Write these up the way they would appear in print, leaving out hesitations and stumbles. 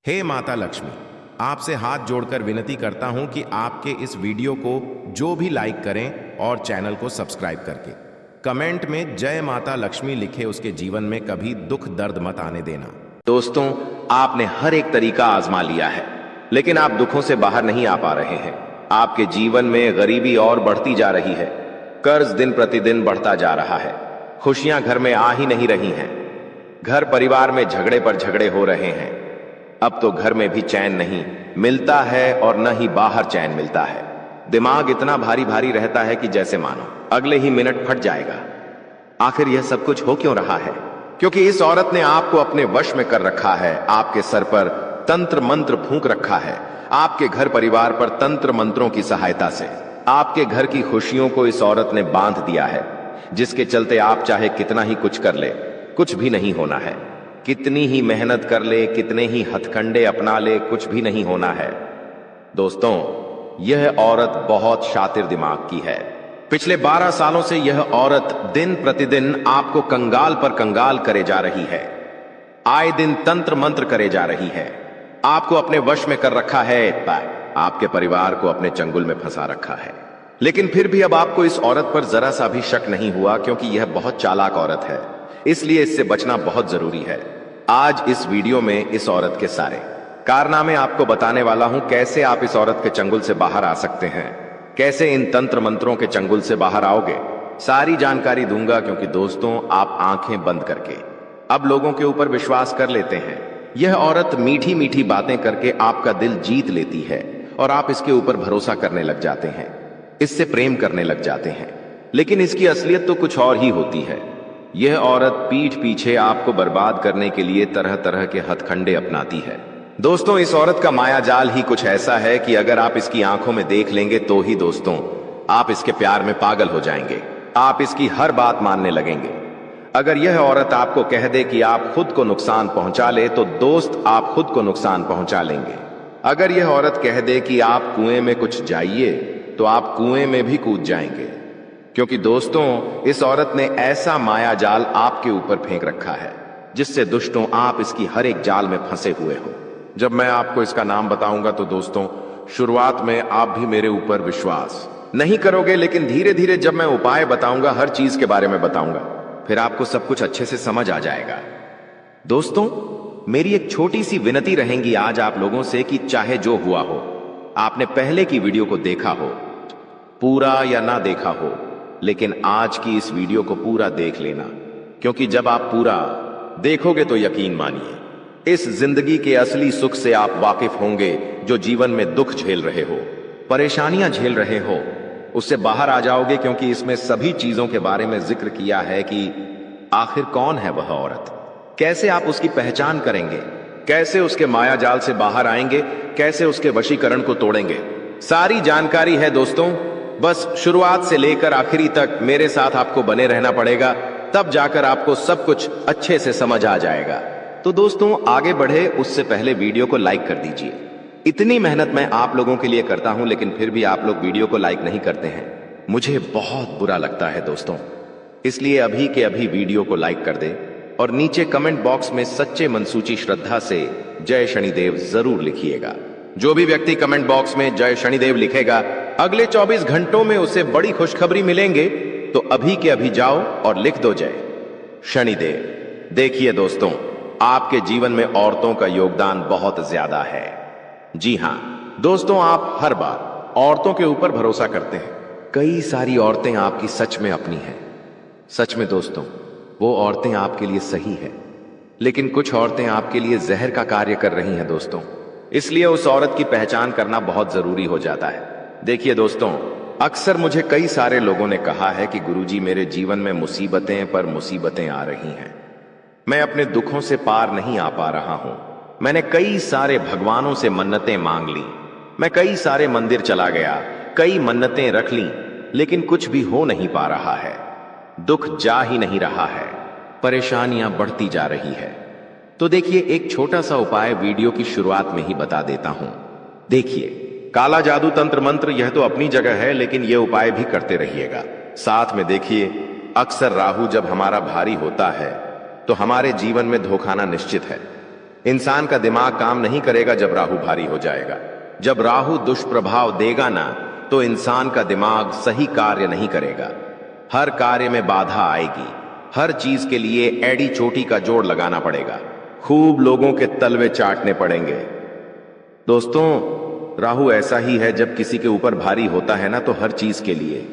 हे माता लक्ष्मी, आपसे हाथ जोड़कर विनती करता हूं कि आपके इस वीडियो को जो भी लाइक करें और चैनल को सब्सक्राइब करके कमेंट में जय माता लक्ष्मी लिखे उसके जीवन में कभी दुख दर्द मत आने देना। दोस्तों, आपने हर एक तरीका आजमा लिया है, लेकिन आप दुखों से बाहर नहीं आ पा रहे हैं। आपके जीवन में गरीबी और बढ़ती जा रही है, कर्ज दिन प्रतिदिन बढ़ता जा रहा है, खुशियां घर में आ ही नहीं रही हैं, घर परिवार में झगड़े पर झगड़े हो रहे हैं। अब तो घर में भी चैन नहीं मिलता है और न ही बाहर चैन मिलता है। दिमाग इतना भारी भारी रहता है कि जैसे मानो अगले ही मिनट फट जाएगा। आखिर यह सब कुछ हो क्यों रहा है? क्योंकि इस औरत ने आपको अपने वश में कर रखा है, आपके सर पर तंत्र मंत्र फूंक रखा है, आपके घर परिवार पर तंत्र मंत्रों की सहायता से आपके घर की खुशियों को इस औरत ने बांध दिया है, जिसके चलते आप चाहे कितना ही कुछ कर ले, कुछ भी नहीं होना है। कितनी ही मेहनत कर ले, कितने ही हथकंडे अपना ले, कुछ भी नहीं होना है। दोस्तों, यह औरत बहुत शातिर दिमाग की है। पिछले 12 सालों से यह औरत दिन प्रतिदिन आपको कंगाल पर कंगाल करे जा रही है, आए दिन तंत्र मंत्र करे जा रही है, आपको अपने वश में कर रखा है, आपके परिवार को अपने चंगुल में फंसा रखा है। लेकिन फिर भी अब आपको इस औरत पर जरा सा भी शक नहीं हुआ, क्योंकि यह बहुत चालाक औरत है, इसलिए इससे बचना बहुत जरूरी है। आज इस वीडियो में इस औरत के सारे कारनामे आपको बताने वाला हूं, कैसे आप इस औरत के चंगुल से बाहर आ सकते हैं, कैसे इन तंत्र मंत्रों के चंगुल से बाहर आओगे। सारी जानकारी दूंगा, क्योंकि दोस्तों, आप आंखें बंद करके अब लोगों के ऊपर विश्वास कर लेते हैं। यह औरत मीठी मीठी बातें करके आपका दिल जीत लेती है और आप इसके ऊपर भरोसा करने लग जाते हैं, इससे प्रेम करने लग जाते हैं। लेकिन इसकी असलियत तो कुछ और ही होती है। यह औरत पीठ पीछे आपको बर्बाद करने के लिए तरह तरह के हथकंडे अपनाती है। दोस्तों, इस औरत का माया जाल ही कुछ ऐसा है कि अगर आप इसकी आंखों में देख लेंगे तो ही दोस्तों आप इसके प्यार में पागल हो जाएंगे, आप इसकी हर बात मानने लगेंगे। अगर यह औरत आपको कह दे कि आप खुद को नुकसान पहुंचा ले, तो दोस्त आप खुद को नुकसान पहुंचा लेंगे। अगर यह औरत कह दे कि आप कुएं में कुछ जाइए, तो आप कुएं में भी कूद जाएंगे, क्योंकि दोस्तों, इस औरत ने ऐसा माया जाल आपके ऊपर फेंक रखा है, जिससे दुष्टों आप इसकी हर एक जाल में फंसे हुए हो। जब मैं आपको इसका नाम बताऊंगा तो दोस्तों, शुरुआत में आप भी मेरे ऊपर विश्वास नहीं करोगे, लेकिन धीरे धीरे जब मैं उपाय बताऊंगा, हर चीज के बारे में बताऊंगा, फिर आपको सब कुछ अच्छे से समझ आ जाएगा। दोस्तों, मेरी एक छोटी सी विनती रहेगी आज आप लोगों से कि चाहे जो हुआ हो, आपने पहले की वीडियो को देखा हो, पूरा या ना देखा हो, लेकिन आज की इस वीडियो को पूरा देख लेना, क्योंकि जब आप पूरा देखोगे तो यकीन मानिए, इस जिंदगी के असली सुख से आप वाकिफ होंगे। जो जीवन में दुख झेल रहे हो, परेशानियां झेल रहे हो, उससे बाहर आ जाओगे, क्योंकि इसमें सभी चीजों के बारे में जिक्र किया है कि आखिर कौन है वह औरत, कैसे आप उसकी पहचान करेंगे, कैसे उसके माया जाल से बाहर आएंगे, कैसे उसके वशीकरण को तोड़ेंगे। सारी जानकारी है दोस्तों, बस शुरुआत से लेकर आखिरी तक मेरे साथ आपको बने रहना पड़ेगा, तब जाकर आपको सब कुछ अच्छे से समझ आ जाएगा। तो दोस्तों, आगे बढ़े उससे पहले वीडियो को लाइक कर दीजिए। इतनी मेहनत मैं आप लोगों के लिए करता हूं, लेकिन फिर भी आप लोग वीडियो को लाइक नहीं करते हैं, मुझे बहुत बुरा लगता है दोस्तों। इसलिए अभी के अभी वीडियो को लाइक कर दे और नीचे कमेंट बॉक्स में सच्चे मनसूची श्रद्धा से जय शनिदेव जरूर लिखिएगा। जो भी व्यक्ति कमेंट बॉक्स में जय शनिदेव लिखेगा, अगले 24 घंटों में उसे बड़ी खुशखबरी मिलेंगे। तो अभी के अभी जाओ और लिख दो जय शनिदेव। देखिए दोस्तों, आपके जीवन में औरतों का योगदान बहुत ज्यादा है। जी हां दोस्तों, आप हर बार औरतों के ऊपर भरोसा करते हैं। कई सारी औरतें आपकी सच में अपनी हैं। सच में दोस्तों, वो औरतें आपके लिए सही है, लेकिन कुछ औरतें आपके लिए जहर का कार्य कर रही हैं दोस्तों। इसलिए उस औरत की पहचान करना बहुत जरूरी हो जाता है। देखिए दोस्तों, अक्सर मुझे कई सारे लोगों ने कहा है कि गुरुजी, मेरे जीवन में मुसीबतें पर मुसीबतें आ रही हैं, मैं अपने दुखों से पार नहीं आ पा रहा हूं। मैंने कई सारे भगवानों से मन्नतें मांग ली, मैं कई सारे मंदिर चला गया, कई मन्नतें रख ली, लेकिन कुछ भी हो नहीं पा रहा है, दुख जा ही नहीं रहा है, परेशानियां बढ़ती जा रही है। तो देखिए, एक छोटा सा उपाय वीडियो की शुरुआत में ही बता देता हूं। देखिए, काला जादू तंत्र मंत्र यह तो अपनी जगह है, लेकिन यह उपाय भी करते रहिएगा साथ में। देखिए, अक्सर राहु जब हमारा भारी होता है तो हमारे जीवन में धोखाना निश्चित है। इंसान का दिमाग काम नहीं करेगा जब राहु भारी हो जाएगा। जब राहु दुष्प्रभाव देगा ना, तो इंसान का दिमाग सही कार्य नहीं करेगा। हर कार्य में बाधा आएगी। हर चीज के लिए एड़ी चोटी का जोड़ लगाना पड़ेगा। खूब लोगों के तलवे चाटने पड़ेंगे। दोस्तों, राहु ऐसा ही है, जब किसी के ऊपर भारी होता है ना, तो हर चीज के लिए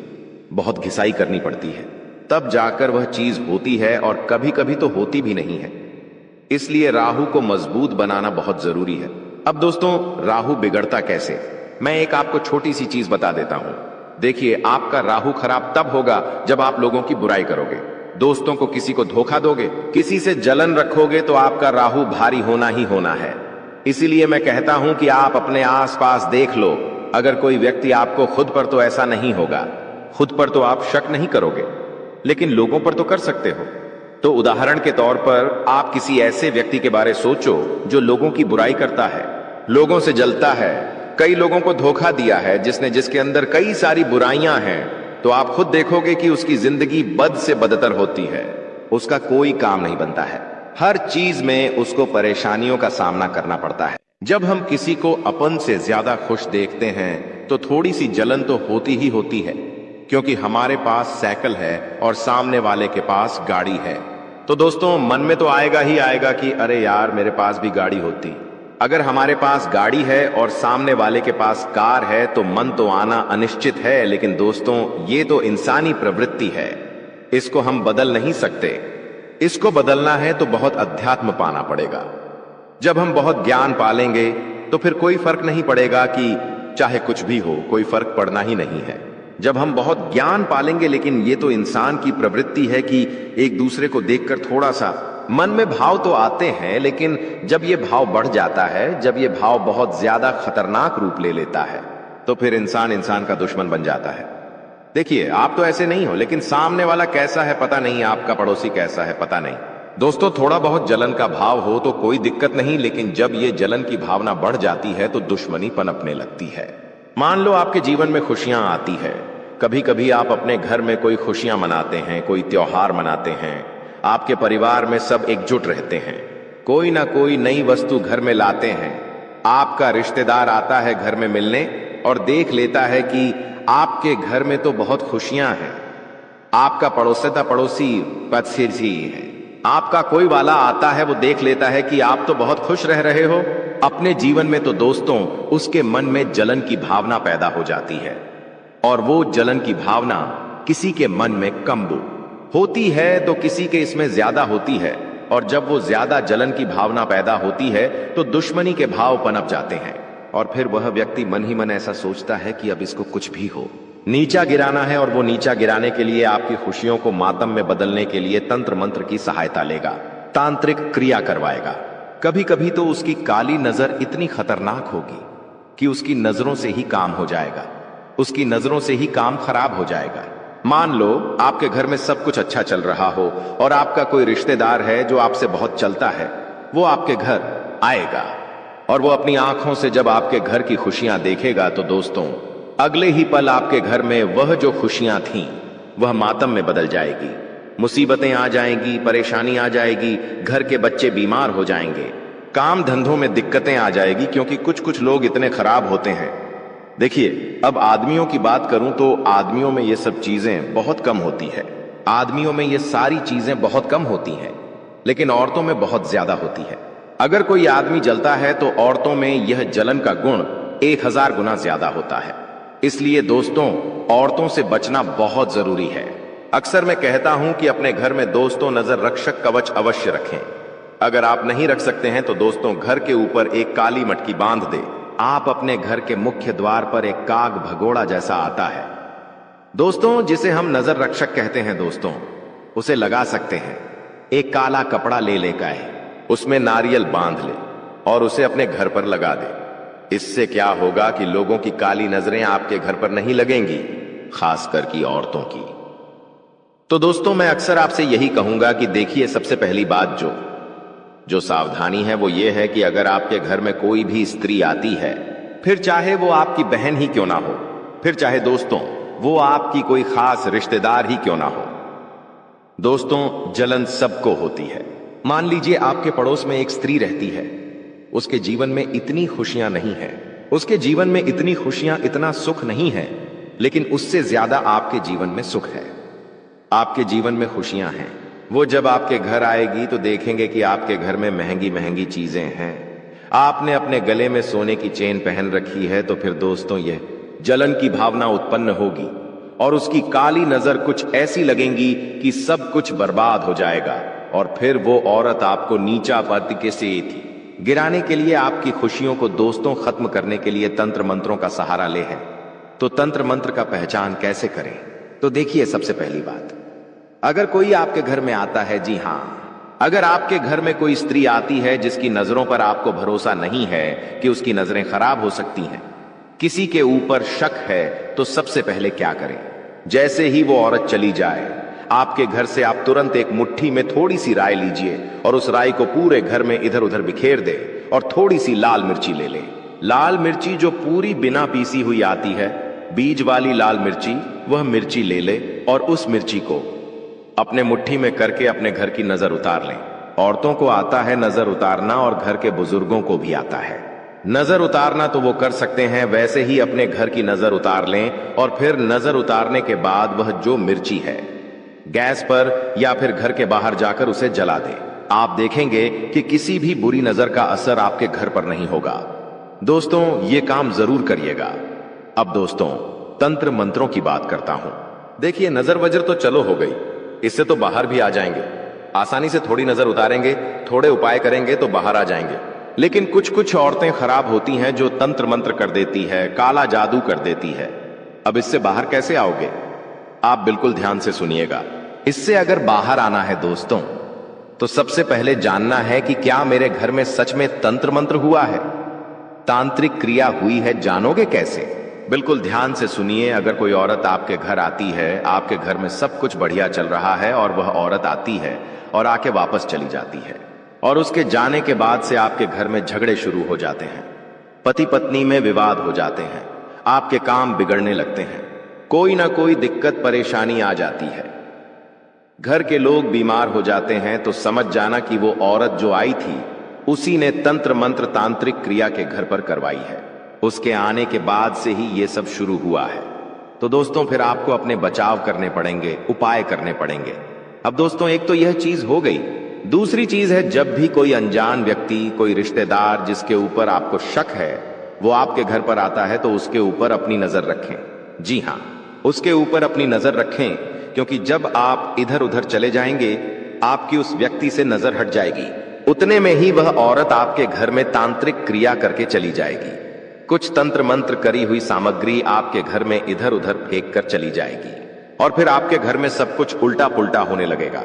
बहुत घिसाई करनी पड़ती है, तब जाकर वह चीज होती है, और कभी कभी तो होती भी नहीं है। इसलिए राहु को मजबूत बनाना बहुत जरूरी है। अब दोस्तों, राहु बिगड़ता कैसे, मैं एक आपको छोटी सी चीज बता देता हूं। देखिए, आपका राहु खराब तब होगा जब आप लोगों की बुराई करोगे, दोस्तों को किसी को धोखा दोगे, किसी से जलन रखोगे, तो आपका राहु भारी होना ही होना है। इसीलिए मैं कहता हूं कि आप अपने आसपास देख लो। अगर कोई व्यक्ति आपको, खुद पर तो ऐसा नहीं होगा, खुद पर तो आप शक नहीं करोगे, लेकिन लोगों पर तो कर सकते हो। तो उदाहरण के तौर पर आप किसी ऐसे व्यक्ति के बारे सोचो जो लोगों की बुराई करता है, लोगों से जलता है, कई लोगों को धोखा दिया है, जिसके अंदर कई सारी बुराइयां हैं, तो आप खुद देखोगे कि उसकी जिंदगी बद से बदतर होती है। उसका कोई काम नहीं बनता है, हर चीज में उसको परेशानियों का सामना करना पड़ता है। जब हम किसी को अपन से ज्यादा खुश देखते हैं, तो थोड़ी सी जलन तो होती ही होती है, क्योंकि हमारे पास साइकिल है और सामने वाले के पास गाड़ी है। तो दोस्तों, मन में तो आएगा ही आएगा कि अरे यार, मेरे पास भी गाड़ी होती। अगर हमारे पास गाड़ी है और सामने वाले के पास कार है, तो मन तो आना अनिश्चित है। लेकिन दोस्तों, ये तो इंसानी प्रवृत्ति है, इसको हम बदल नहीं सकते। इसको बदलना है तो बहुत अध्यात्म पाना पड़ेगा। जब हम बहुत ज्ञान पालेंगे, तो फिर कोई फर्क नहीं पड़ेगा कि चाहे कुछ भी हो, कोई फर्क पड़ना ही नहीं है। जब हम बहुत ज्ञान पालेंगे, लेकिन ये तो इंसान की प्रवृत्ति है कि एक दूसरे को देखकर थोड़ा सा मन में भाव तो आते हैं, लेकिन जब ये भाव बढ़ जाता है, जब ये भाव बहुत ज्यादा खतरनाक रूप ले लेता है, तो फिर इंसान का दुश्मन बन जाता है। देखिए, आप तो ऐसे नहीं हो, लेकिन सामने वाला कैसा है पता नहीं, आपका पड़ोसी कैसा है पता नहीं। दोस्तों, थोड़ा बहुत जलन का भाव हो तो कोई दिक्कत नहीं, लेकिन जब ये जलन की भावना बढ़ जाती है, तो दुश्मनी पनपने लगती है। मान लो आपके जीवन में खुशियां आती है, कभी कभी आप अपने घर में कोई खुशियां मनाते हैं, कोई त्योहार मनाते हैं, आपके परिवार में सब एकजुट रहते हैं, कोई ना कोई नई वस्तु घर में लाते हैं। आपका रिश्तेदार आता है घर में मिलने और देख लेता है कि आपके घर में तो बहुत खुशियां हैं। आपका पड़ोसी पड़ोसी है, आपका कोई वाला आता है, वो देख लेता है कि आप तो बहुत खुश रह रहे हो अपने जीवन में, तो दोस्तों, उसके मन में जलन की भावना पैदा हो जाती है। और वो जलन की भावना किसी के मन में कम होती है, तो किसी के इसमें ज्यादा होती है। और जब वो ज्यादा जलन की भावना पैदा होती है, तो दुश्मनी के भाव पनप जाते हैं, और फिर वह व्यक्ति मन ही मन ऐसा सोचता है कि अब इसको कुछ भी हो, नीचा गिराना है। और वो नीचा गिराने के लिए, आपकी खुशियों को मातम में बदलने के लिए तंत्र मंत्र की सहायता लेगा, तांत्रिक क्रिया करवाएगा। कभी कभी तो उसकी काली नजर इतनी खतरनाक होगी कि उसकी नजरों से ही काम हो जाएगा, उसकी नजरों से ही काम खराब हो जाएगा। मान लो आपके घर में सब कुछ अच्छा चल रहा हो, और आपका कोई रिश्तेदार है जो आपसे बहुत चलता है, वो आपके घर आएगा, और वो अपनी आंखों से जब आपके घर की खुशियां देखेगा, तो दोस्तों, अगले ही पल आपके घर में वह जो खुशियां थीं, वह मातम में बदल जाएगी। मुसीबतें आ जाएंगी, परेशानी आ जाएगी, घर के बच्चे बीमार हो जाएंगे, काम धंधों में दिक्कतें आ जाएगी, क्योंकि कुछ लोग इतने खराब होते हैं। देखिए, अब आदमियों की बात करूं तो आदमियों में ये सब चीजें बहुत कम होती है, आदमियों में ये सारी चीजें बहुत कम होती हैं, लेकिन औरतों में बहुत ज्यादा होती है। अगर कोई आदमी जलता है, तो औरतों में यह जलन का गुण 1000 गुना ज्यादा होता है। इसलिए दोस्तों, औरतों से बचना बहुत जरूरी है। अक्सर मैं कहता हूं कि अपने घर में दोस्तों नजर रक्षक कवच अवश्य रखें। अगर आप नहीं रख सकते हैं, तो दोस्तों, घर के ऊपर एक काली मटकी बांध दे। आप अपने घर के मुख्य द्वार पर एक काग भगोड़ा जैसा आता है दोस्तों, जिसे हम नजर रक्षक कहते हैं दोस्तों, उसे लगा सकते हैं। एक काला कपड़ा ले लेकर उसमें नारियल बांध ले और उसे अपने घर पर लगा दे। इससे क्या होगा कि लोगों की काली नजरें आपके घर पर नहीं लगेंगी, खासकर की औरतों की। तो दोस्तों, मैं अक्सर आपसे यही कहूंगा कि देखिए, सबसे पहली बात जो सावधानी है, वो ये है कि अगर आपके घर में कोई भी स्त्री आती है, फिर चाहे वो आपकी बहन ही क्यों ना हो, फिर चाहे दोस्तों वो आपकी कोई खास रिश्तेदार ही क्यों ना हो, दोस्तों, जलन सबको होती है। मान लीजिए आपके पड़ोस में एक स्त्री रहती है, उसके जीवन में इतनी खुशियां नहीं है, उसके जीवन में इतनी खुशियां, इतना सुख नहीं है, लेकिन उससे ज्यादा आपके जीवन में सुख है, आपके जीवन में खुशियां हैं। वो जब आपके घर आएगी तो देखेंगे कि आपके घर में महंगी महंगी चीजें हैं, आपने अपने गले में सोने की चेन पहन रखी है, तो फिर दोस्तों यह जलन की भावना उत्पन्न होगी और उसकी काली नजर कुछ ऐसी लगेंगी कि सब कुछ बर्बाद हो जाएगा। और फिर वो औरत आपको नीचा पद से थी गिराने के लिए, आपकी खुशियों को दोस्तों खत्म करने के लिए तंत्र मंत्रों का सहारा ले है। तो तंत्र मंत्र का पहचान कैसे करें? तो देखिए, सबसे पहली बात, अगर कोई आपके घर में आता है, जी हां, अगर आपके घर में कोई स्त्री आती है जिसकी नजरों पर आपको भरोसा नहीं है कि उसकी नजरें खराब हो सकती हैं, किसी के ऊपर शक है, तो सबसे पहले क्या करें? जैसे ही वो औरत चली जाए आपके घर से, आप तुरंत एक मुट्ठी में थोड़ी सी राई लीजिए और उस राई को पूरे घर में इधर उधर बिखेर दे और थोड़ी सी लाल मिर्ची ले ले। लाल मिर्ची जो पूरी बिना पीसी हुई आती है, बीज वाली लाल मिर्ची, वह मिर्ची ले ले और उस मिर्ची को अपने मुट्ठी में करके अपने घर की नजर उतार लें। औरतों को आता है नजर उतारना और घर के बुजुर्गों को भी आता है नजर उतारना, तो वो कर सकते हैं। वैसे ही अपने घर की नजर उतार लें और फिर नजर उतारने के बाद वह जो मिर्ची है गैस पर या फिर घर के बाहर जाकर उसे जला दें। आप देखेंगे कि किसी भी बुरी नजर का असर आपके घर पर नहीं होगा। दोस्तों, ये काम जरूर करिएगा। अब दोस्तों, तंत्र मंत्रों की बात करता हूं। देखिए, नजर वजर तो चलो हो गई, इससे तो बाहर भी आ जाएंगे। आसानी से थोड़ी नजर उतारेंगे, थोड़े उपाय करेंगे तो बाहर आ जाएंगे। लेकिन कुछ कुछ औरतें खराब होती हैं जो तंत्र मंत्र कर देती है, काला जादू कर देती है। अब इससे बाहर कैसे आओगे? आप बिल्कुल ध्यान से सुनिएगा। इससे अगर बाहर आना है दोस्तों, तो सबसे पहले जानना है कि क्या मेरे घर में सच में तंत्र मंत्र हुआ है, तांत्रिक क्रिया हुई है। जानोगे कैसे? बिल्कुल ध्यान से सुनिए। अगर कोई औरत आपके घर आती है, आपके घर में सब कुछ बढ़िया चल रहा है और वह औरत आती है और आके वापस चली जाती है और उसके जाने के बाद से आपके घर में झगड़े शुरू हो जाते हैं, पति पत्नी में विवाद हो जाते हैं, आपके काम बिगड़ने लगते हैं, कोई ना कोई दिक्कत परेशानी आ जाती है, घर के लोग बीमार हो जाते हैं, तो समझ जाना कि वो औरत जो आई थी उसी ने तंत्र मंत्र तांत्रिक क्रिया के घर पर करवाई है। उसके आने के बाद से ही ये सब शुरू हुआ है। तो दोस्तों, फिर आपको अपने बचाव करने पड़ेंगे, उपाय करने पड़ेंगे। अब दोस्तों, एक तो यह चीज हो गई। दूसरी चीज है, जब भी कोई अनजान व्यक्ति, कोई रिश्तेदार जिसके ऊपर आपको शक है, वो आपके घर पर आता है, तो उसके ऊपर अपनी नजर रखें। जी हां, उसके ऊपर अपनी नजर रखें, क्योंकि जब आप इधर उधर चले जाएंगे, आपकी उस व्यक्ति से नजर हट जाएगी। उतने में ही वह औरत आपके घर में तांत्रिक क्रिया करके चली जाएगी। कुछ तंत्र मंत्र करी हुई सामग्री आपके घर में इधर उधर फेंक कर चली जाएगी और फिर आपके घर में सब कुछ उल्टा पुल्टा होने लगेगा।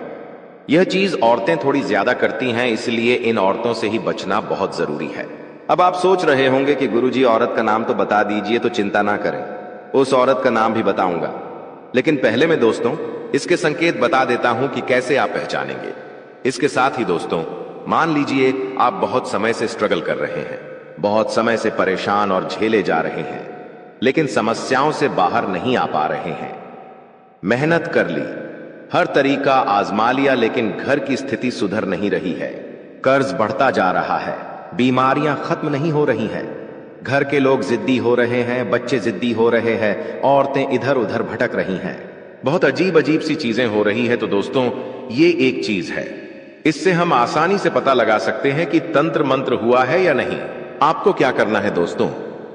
यह चीज औरतें थोड़ी ज्यादा करती हैं, इसलिए इन औरतों से ही बचना बहुत जरूरी है। अब आप सोच रहे होंगे कि गुरुजी, औरत का नाम तो बता दीजिए, तो चिंता ना करें, उस औरत का नाम भी बताऊंगा। लेकिन पहले मैं दोस्तों इसके संकेत बता देता हूं कि कैसे आप पहचानेंगे। इसके साथ ही दोस्तों, मान लीजिए आप बहुत समय से स्ट्रगल कर रहे हैं, बहुत समय से परेशान और झेले जा रहे हैं, लेकिन समस्याओं से बाहर नहीं आ पा रहे हैं। मेहनत कर ली, हर तरीका आजमा लिया, लेकिन घर की स्थिति सुधर नहीं रही है, कर्ज बढ़ता जा रहा है, बीमारियां खत्म नहीं हो रही हैं, घर के लोग जिद्दी हो रहे हैं, बच्चे जिद्दी हो रहे हैं, औरतें इधर उधर भटक रही हैं, बहुत अजीब अजीब सी चीजें हो रही है। तो दोस्तों, ये एक चीज है, इससे हम आसानी से पता लगा सकते हैं कि तंत्र मंत्र हुआ है या नहीं। आपको क्या करना है दोस्तों,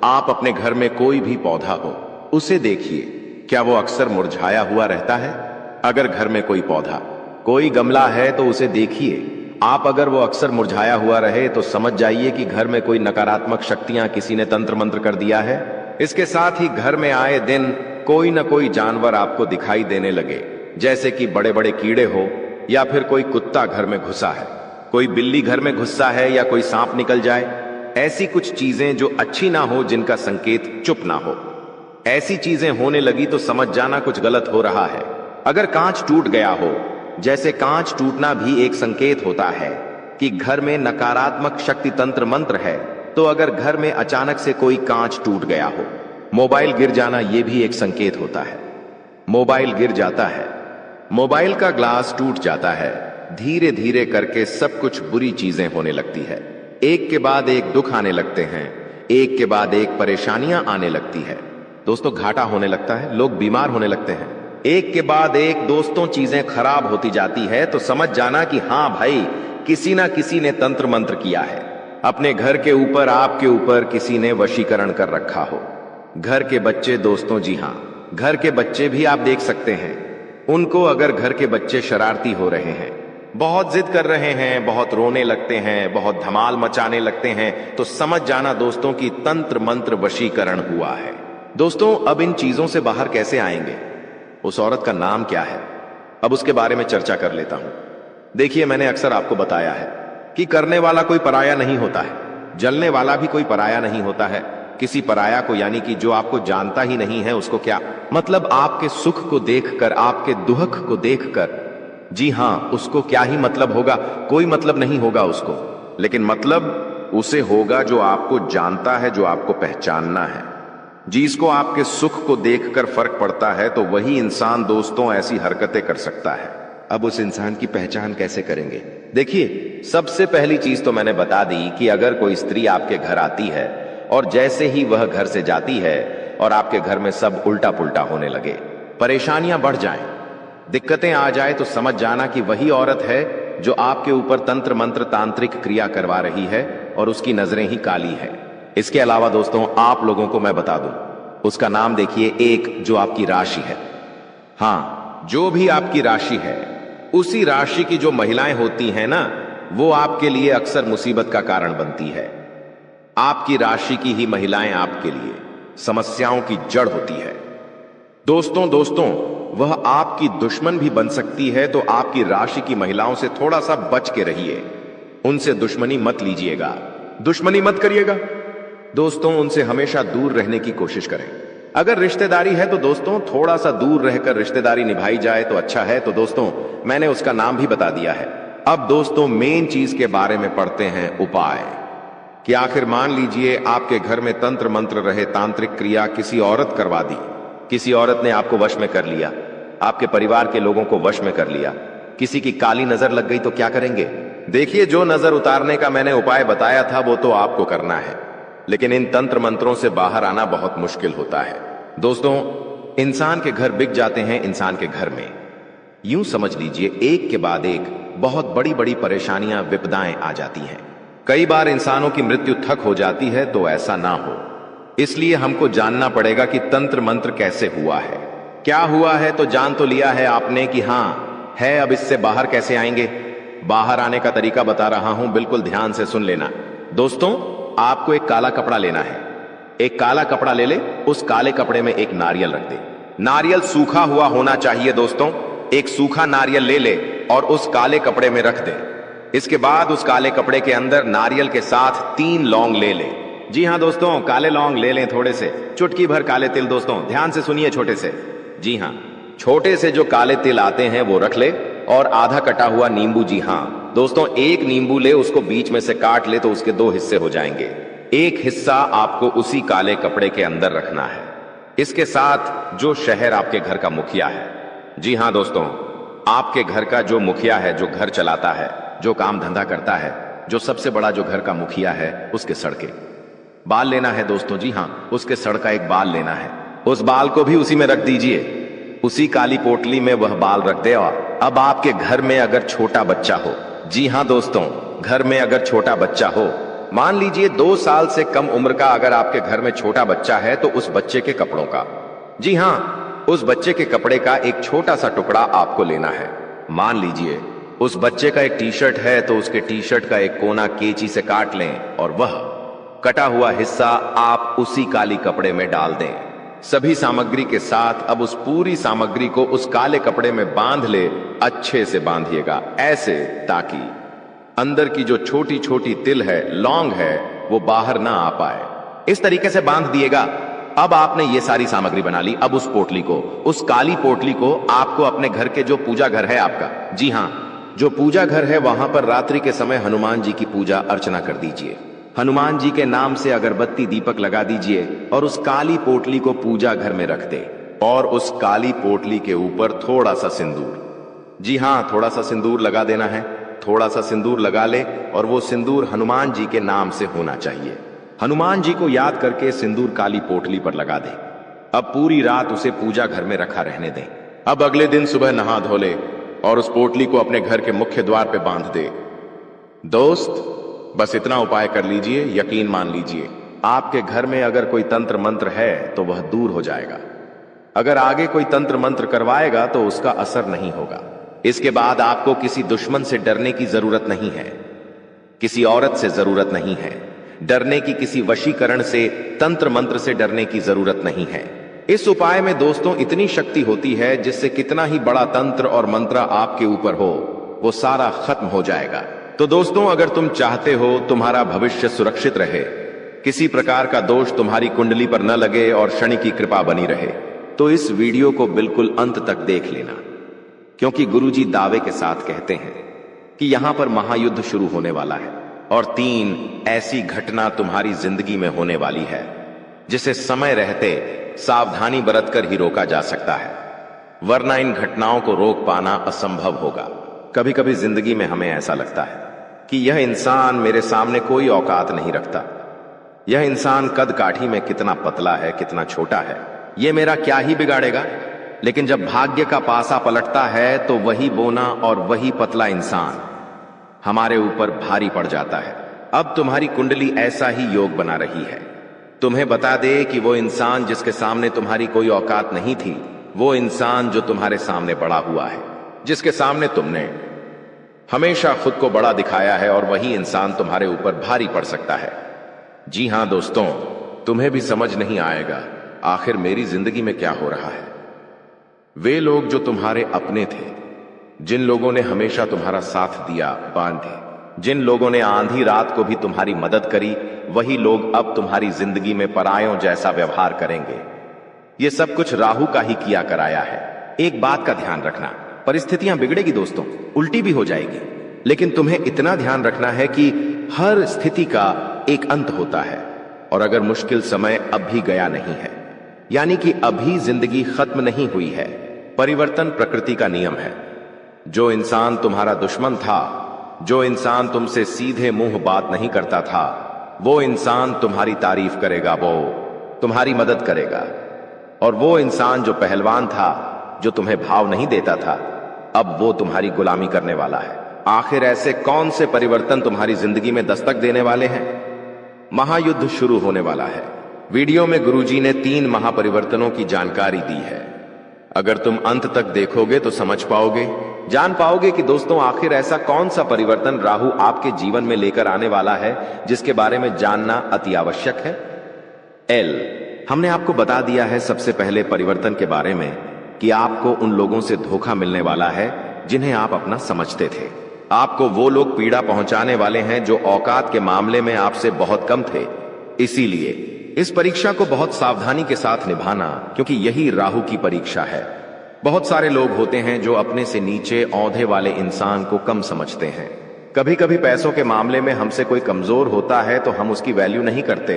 आप अपने घर में कोई भी पौधा हो उसे देखिए, क्या वो अक्सर मुरझाया हुआ रहता है? अगर घर में कोई पौधा, कोई गमला है तो उसे देखिए। आप अगर वो अक्सर मुरझाया हुआ रहे तो समझ जाइए कि घर में कोई नकारात्मक शक्तियां किसी ने तंत्र मंत्र कर दिया है। इसके साथ ही घर में आए दिन कोई ना कोई जानवर आपको दिखाई देने लगे, जैसे कि बड़े बड़े कीड़े हो या फिर कोई कुत्ता घर में घुसा है, कोई बिल्ली घर में घुसा है या कोई सांप निकल जाए। ऐसी कुछ चीजें जो अच्छी ना हो, जिनका संकेत चुप ना हो, ऐसी चीजें होने लगी तो समझ जाना कुछ गलत हो रहा है। अगर कांच टूट गया हो, जैसे कांच टूटना भी एक संकेत होता है कि घर में नकारात्मक शक्ति तंत्र मंत्र है, तो अगर घर में अचानक से कोई कांच टूट गया हो, मोबाइल गिर जाना, यह भी एक संकेत होता है। मोबाइल गिर जाता है, मोबाइल का ग्लास टूट जाता है, धीरे धीरे करके सब कुछ बुरी चीजें होने लगती है। एक के बाद एक दुख आने लगते हैं, एक के बाद एक परेशानियां आने लगती है। दोस्तों घाटा होने लगता है, लोग बीमार होने लगते हैं, एक के बाद एक दोस्तों चीजें खराब होती जाती है। तो समझ जाना कि हां भाई, किसी ना किसी ने तंत्र मंत्र किया है। अपने घर के ऊपर, आपके ऊपर किसी ने वशीकरण कर रखा हो। घर के बच्चे दोस्तों, जी हां, घर के बच्चे भी आप देख सकते हैं। उनको अगर घर के बच्चे शरारती हो रहे हैं, बहुत जिद कर रहे हैं, बहुत रोने लगते हैं, बहुत धमाल मचाने लगते हैं, तो समझ जाना दोस्तों कि तंत्र मंत्र वशीकरण हुआ है। दोस्तों अब इन चीजों से बाहर कैसे आएंगे? उस औरत का नाम क्या है? अब उसके बारे में चर्चा कर लेता हूं। देखिए, मैंने अक्सर आपको बताया है कि करने वाला कोई पराया नहीं होता है, जलने वाला भी कोई पराया नहीं होता है। किसी पराया को, यानी कि जो आपको जानता ही नहीं है, उसको क्या मतलब? आपके सुख को देखकर, आपके दुख को देखकर, जी हां, उसको क्या ही मतलब होगा? कोई मतलब नहीं होगा उसको, लेकिन मतलब उसे होगा जो आपको जानता है, जो आपको पहचानना है। जिसको आपके सुख को देखकर फर्क पड़ता है, तो वही इंसान दोस्तों ऐसी हरकतें कर सकता है। अब उस इंसान की पहचान कैसे करेंगे? देखिए, सबसे पहली चीज तो मैंने बता दी कि अगर कोई स्त्री आपके घर आती है और जैसे ही वह घर से जाती है और आपके घर में सब उल्टा पुल्टा होने लगे, परेशानियां बढ़ जाएं, दिक्कतें आ जाए, तो समझ जाना कि वही औरत है जो आपके ऊपर तंत्र मंत्र तांत्रिक क्रिया करवा रही है और उसकी नजरें ही काली है। इसके अलावा दोस्तों आप लोगों को मैं बता दूं, उसका नाम देखिए, एक जो आपकी राशि है। हां, जो भी आपकी राशि है, उसी राशि की जो महिलाएं होती हैं ना, वो आपके लिए अक्सर मुसीबत का कारण बनती है। आपकी राशि की ही महिलाएं आपके लिए समस्याओं की जड़ होती है। दोस्तों वह आपकी दुश्मन भी बन सकती है, तो आपकी राशि की महिलाओं से थोड़ा सा बच के रहिए। उनसे दुश्मनी मत लीजिएगा, दुश्मनी मत करिएगा। दोस्तों उनसे हमेशा दूर रहने की कोशिश करें। अगर रिश्तेदारी है तो दोस्तों थोड़ा सा दूर रहकर रिश्तेदारी निभाई जाए तो अच्छा है। तो दोस्तों मैंने उसका नाम भी बता दिया है। अब दोस्तों मेन चीज के बारे में पढ़ते हैं, उपाय। कि आखिर मान लीजिए आपके घर में तंत्र मंत्र रहे, तांत्रिक क्रिया किसी औरत करवा दी, किसी औरत ने आपको वश में कर लिया, आपके परिवार के लोगों को वश में कर लिया, किसी की काली नजर लग गई, तो क्या करेंगे? देखिए, जो नजर उतारने का मैंने उपाय बताया था वो तो आपको करना है, लेकिन इन तंत्र मंत्रों से बाहर आना बहुत मुश्किल होता है। दोस्तों इंसान के घर बिक जाते हैं, इंसान के घर में यूं समझ लीजिए एक के बाद एक बहुत बड़ी बड़ी परेशानियां, विपदाएं आ जाती हैं। कई बार इंसानों की मृत्यु तक हो जाती है। तो ऐसा ना हो, इसलिए हमको जानना पड़ेगा कि तंत्र मंत्र कैसे हुआ है। क्या हुआ है तो जान तो लिया है आपने कि हां है, अब इससे बाहर कैसे आएंगे? बाहर आने का तरीका बता रहा हूं, बिल्कुल ध्यान से सुन लेना। दोस्तों आपको एक काला कपड़ा लेना है, एक काला कपड़ा ले ले, उस काले कपड़े में एक नारियल रख दे। नारियल सूखा हुआ होना चाहिए दोस्तों, एक सूखा नारियल ले ले और उस काले कपड़े में रख दे। इसके बाद उस काले कपड़े के अंदर नारियल के साथ 3 लौंग ले ले। जी हां दोस्तों, काले लौंग ले लें, थोड़े से, चुटकी भर काले तिल। दोस्तों ध्यान से सुनिए, छोटे से, जी हां, छोटे से जो काले तिल आते हैं वो रख ले, और आधा कटा हुआ नींबू। जी हां दोस्तों, एक नींबू ले, उसको बीच में से काट ले तो उसके 2 हिस्से हो जाएंगे। एक हिस्सा आपको उसी काले कपड़े के अंदर रखना है। इसके साथ जो शहर आपके घर का मुखिया है, जी हां दोस्तों, आपके घर का जो मुखिया है, जो घर चलाता है, जो काम धंधा करता है, जो सबसे बड़ा जो घर का मुखिया है, उसके सर के बाल लेना है दोस्तों। जी हां, उसके सर का एक बाल लेना है, उस बाल को भी उसी में रख दीजिए, उसी काली पोटली में वह बाल रख दे। और अब आपके घर में अगर छोटा बच्चा हो, जी हां दोस्तों, घर में अगर छोटा बच्चा हो, मान लीजिए 2 साल से कम उम्र का अगर आपके घर में छोटा बच्चा है, तो उस बच्चे के कपड़ों का, जी हां, उस बच्चे के कपड़े का एक छोटा सा टुकड़ा आपको लेना है। मान लीजिए उस बच्चे का एक टी शर्ट है, तो उसके टी शर्ट का एक कोना कैंची से काट लें और वह कटा हुआ हिस्सा आप उसी काली कपड़े में डाल दें, सभी सामग्री के साथ। अब उस पूरी सामग्री को उस काले कपड़े में बांध ले, अच्छे से बांधिएगा, ऐसे ताकि अंदर की जो छोटी छोटी तिल है, लौंग है, वो बाहर ना आ पाए। इस तरीके से बांध दिएगा। अब आपने ये सारी सामग्री बना ली। अब उस पोटली को, उस काली पोटली को आपको अपने घर के जो पूजा घर है आपका, जी हां, जो पूजा घर है, वहां पर रात्रि के समय हनुमान जी की पूजा अर्चना कर दीजिए। हनुमान जी के नाम से अगरबत्ती दीपक लगा दीजिए और उस काली पोटली को पूजा घर में रख दे, और उस काली पोटली के ऊपर थोड़ा सा सिंदूर, जी हां, थोड़ा सा सिंदूर लगा देना है। थोड़ा सा सिंदूर लगा ले और वो सिंदूर हनुमान जी के नाम से होना चाहिए। हनुमान जी को याद करके सिंदूर काली पोटली पर लगा दे। अब पूरी रात उसे पूजा घर में रखा रहने दें। अब अगले दिन सुबह नहा धो ले और उस पोटली को अपने घर के मुख्य द्वार पे बांध दे। दोस्त, बस इतना उपाय कर लीजिए, यकीन मान लीजिए आपके घर में अगर कोई तंत्र मंत्र है तो वह दूर हो जाएगा। अगर आगे कोई तंत्र मंत्र करवाएगा तो उसका असर नहीं होगा। इसके बाद आपको किसी दुश्मन से डरने की जरूरत नहीं है, किसी औरत से जरूरत नहीं है डरने की, किसी वशीकरण से, तंत्र मंत्र से डरने की जरूरत नहीं है। इस उपाय में दोस्तों इतनी शक्ति होती है जिससे कितना ही बड़ा तंत्र और मंत्र आपके ऊपर हो वो सारा खत्म हो जाएगा। तो दोस्तों, अगर तुम चाहते हो तुम्हारा भविष्य सुरक्षित रहे, किसी प्रकार का दोष तुम्हारी कुंडली पर न लगे और शनि की कृपा बनी रहे, तो इस वीडियो को बिल्कुल अंत तक देख लेना, क्योंकि गुरुजी दावे के साथ कहते हैं कि यहां पर महायुद्ध शुरू होने वाला है और 3 ऐसी घटना तुम्हारी जिंदगी में होने वाली है जिसे समय रहते सावधानी बरतकर ही रोका जा सकता है, वरना इन घटनाओं को रोक पाना असंभव होगा। कभी कभी जिंदगी में हमें ऐसा लगता है कि यह इंसान मेरे सामने कोई औकात नहीं रखता, यह इंसान कद काठी में कितना पतला है, कितना छोटा है, ये मेरा क्या ही बिगाड़ेगा। लेकिन जब भाग्य का पासा पलटता है तो वही बोना और वही पतला इंसान हमारे ऊपर भारी पड़ जाता है। अब तुम्हारी कुंडली ऐसा ही योग बना रही है। तुम्हें बता दे कि वो इंसान जिसके सामने तुम्हारी कोई औकात नहीं थी, वो इंसान जो तुम्हारे सामने बड़ा हुआ है, जिसके सामने तुमने हमेशा खुद को बड़ा दिखाया है, और वही इंसान तुम्हारे ऊपर भारी पड़ सकता है। जी हां दोस्तों, तुम्हें भी समझ नहीं आएगा आखिर मेरी जिंदगी में क्या हो रहा है। वे लोग जो तुम्हारे अपने थे, जिन लोगों ने हमेशा तुम्हारा साथ दिया, बांधे, जिन लोगों ने आंधी रात को भी तुम्हारी मदद करी, वही लोग अब तुम्हारी जिंदगी में परायों जैसा व्यवहार करेंगे। ये सब कुछ राहु का ही किया कराया है। एक बात का ध्यान रखना, परिस्थितियां बिगड़ेगी दोस्तों, उल्टी भी हो जाएगी, लेकिन तुम्हें इतना ध्यान रखना है कि हर स्थिति का एक अंत होता है, और अगर मुश्किल समय अब भी गया नहीं है, यानी कि अभी जिंदगी खत्म नहीं हुई है, परिवर्तन प्रकृति का नियम है। जो इंसान तुम्हारा दुश्मन था, जो इंसान तुमसे सीधे मुंह बात नहीं करता था, वो इंसान तुम्हारी तारीफ करेगा, वो तुम्हारी मदद करेगा। और वो इंसान जो पहलवान था, जो तुम्हें भाव नहीं देता था, अब वो तुम्हारी गुलामी करने वाला है। आखिर ऐसे कौन से परिवर्तन तुम्हारी जिंदगी में दस्तक देने वाले हैं? महायुद्ध शुरू होने वाला है। वीडियो में गुरुजी ने 3 महापरिवर्तनों की जानकारी दी है। अगर तुम अंत तक देखोगे तो समझ पाओगे, जान पाओगे कि दोस्तों आखिर ऐसा कौन सा परिवर्तन राहु आपके जीवन में लेकर आने वाला है, जिसके बारे में जानना अति आवश्यक है। हमने आपको बता दिया है सबसे पहले परिवर्तन के बारे में कि आपको उन लोगों से धोखा मिलने वाला है जिन्हें आप अपना समझते थे। आपको वो लोग पीड़ा पहुंचाने वाले हैं जो औकात के मामले में आपसे बहुत कम थे। इसीलिए इस परीक्षा को बहुत सावधानी के साथ निभाना, क्योंकि यही राहु की परीक्षा है। बहुत सारे लोग होते हैं जो अपने से नीचे औंधे वाले इंसान को कम समझते हैं। कभी कभी पैसों के मामले में हमसे कोई कमजोर होता है तो हम उसकी वैल्यू नहीं करते।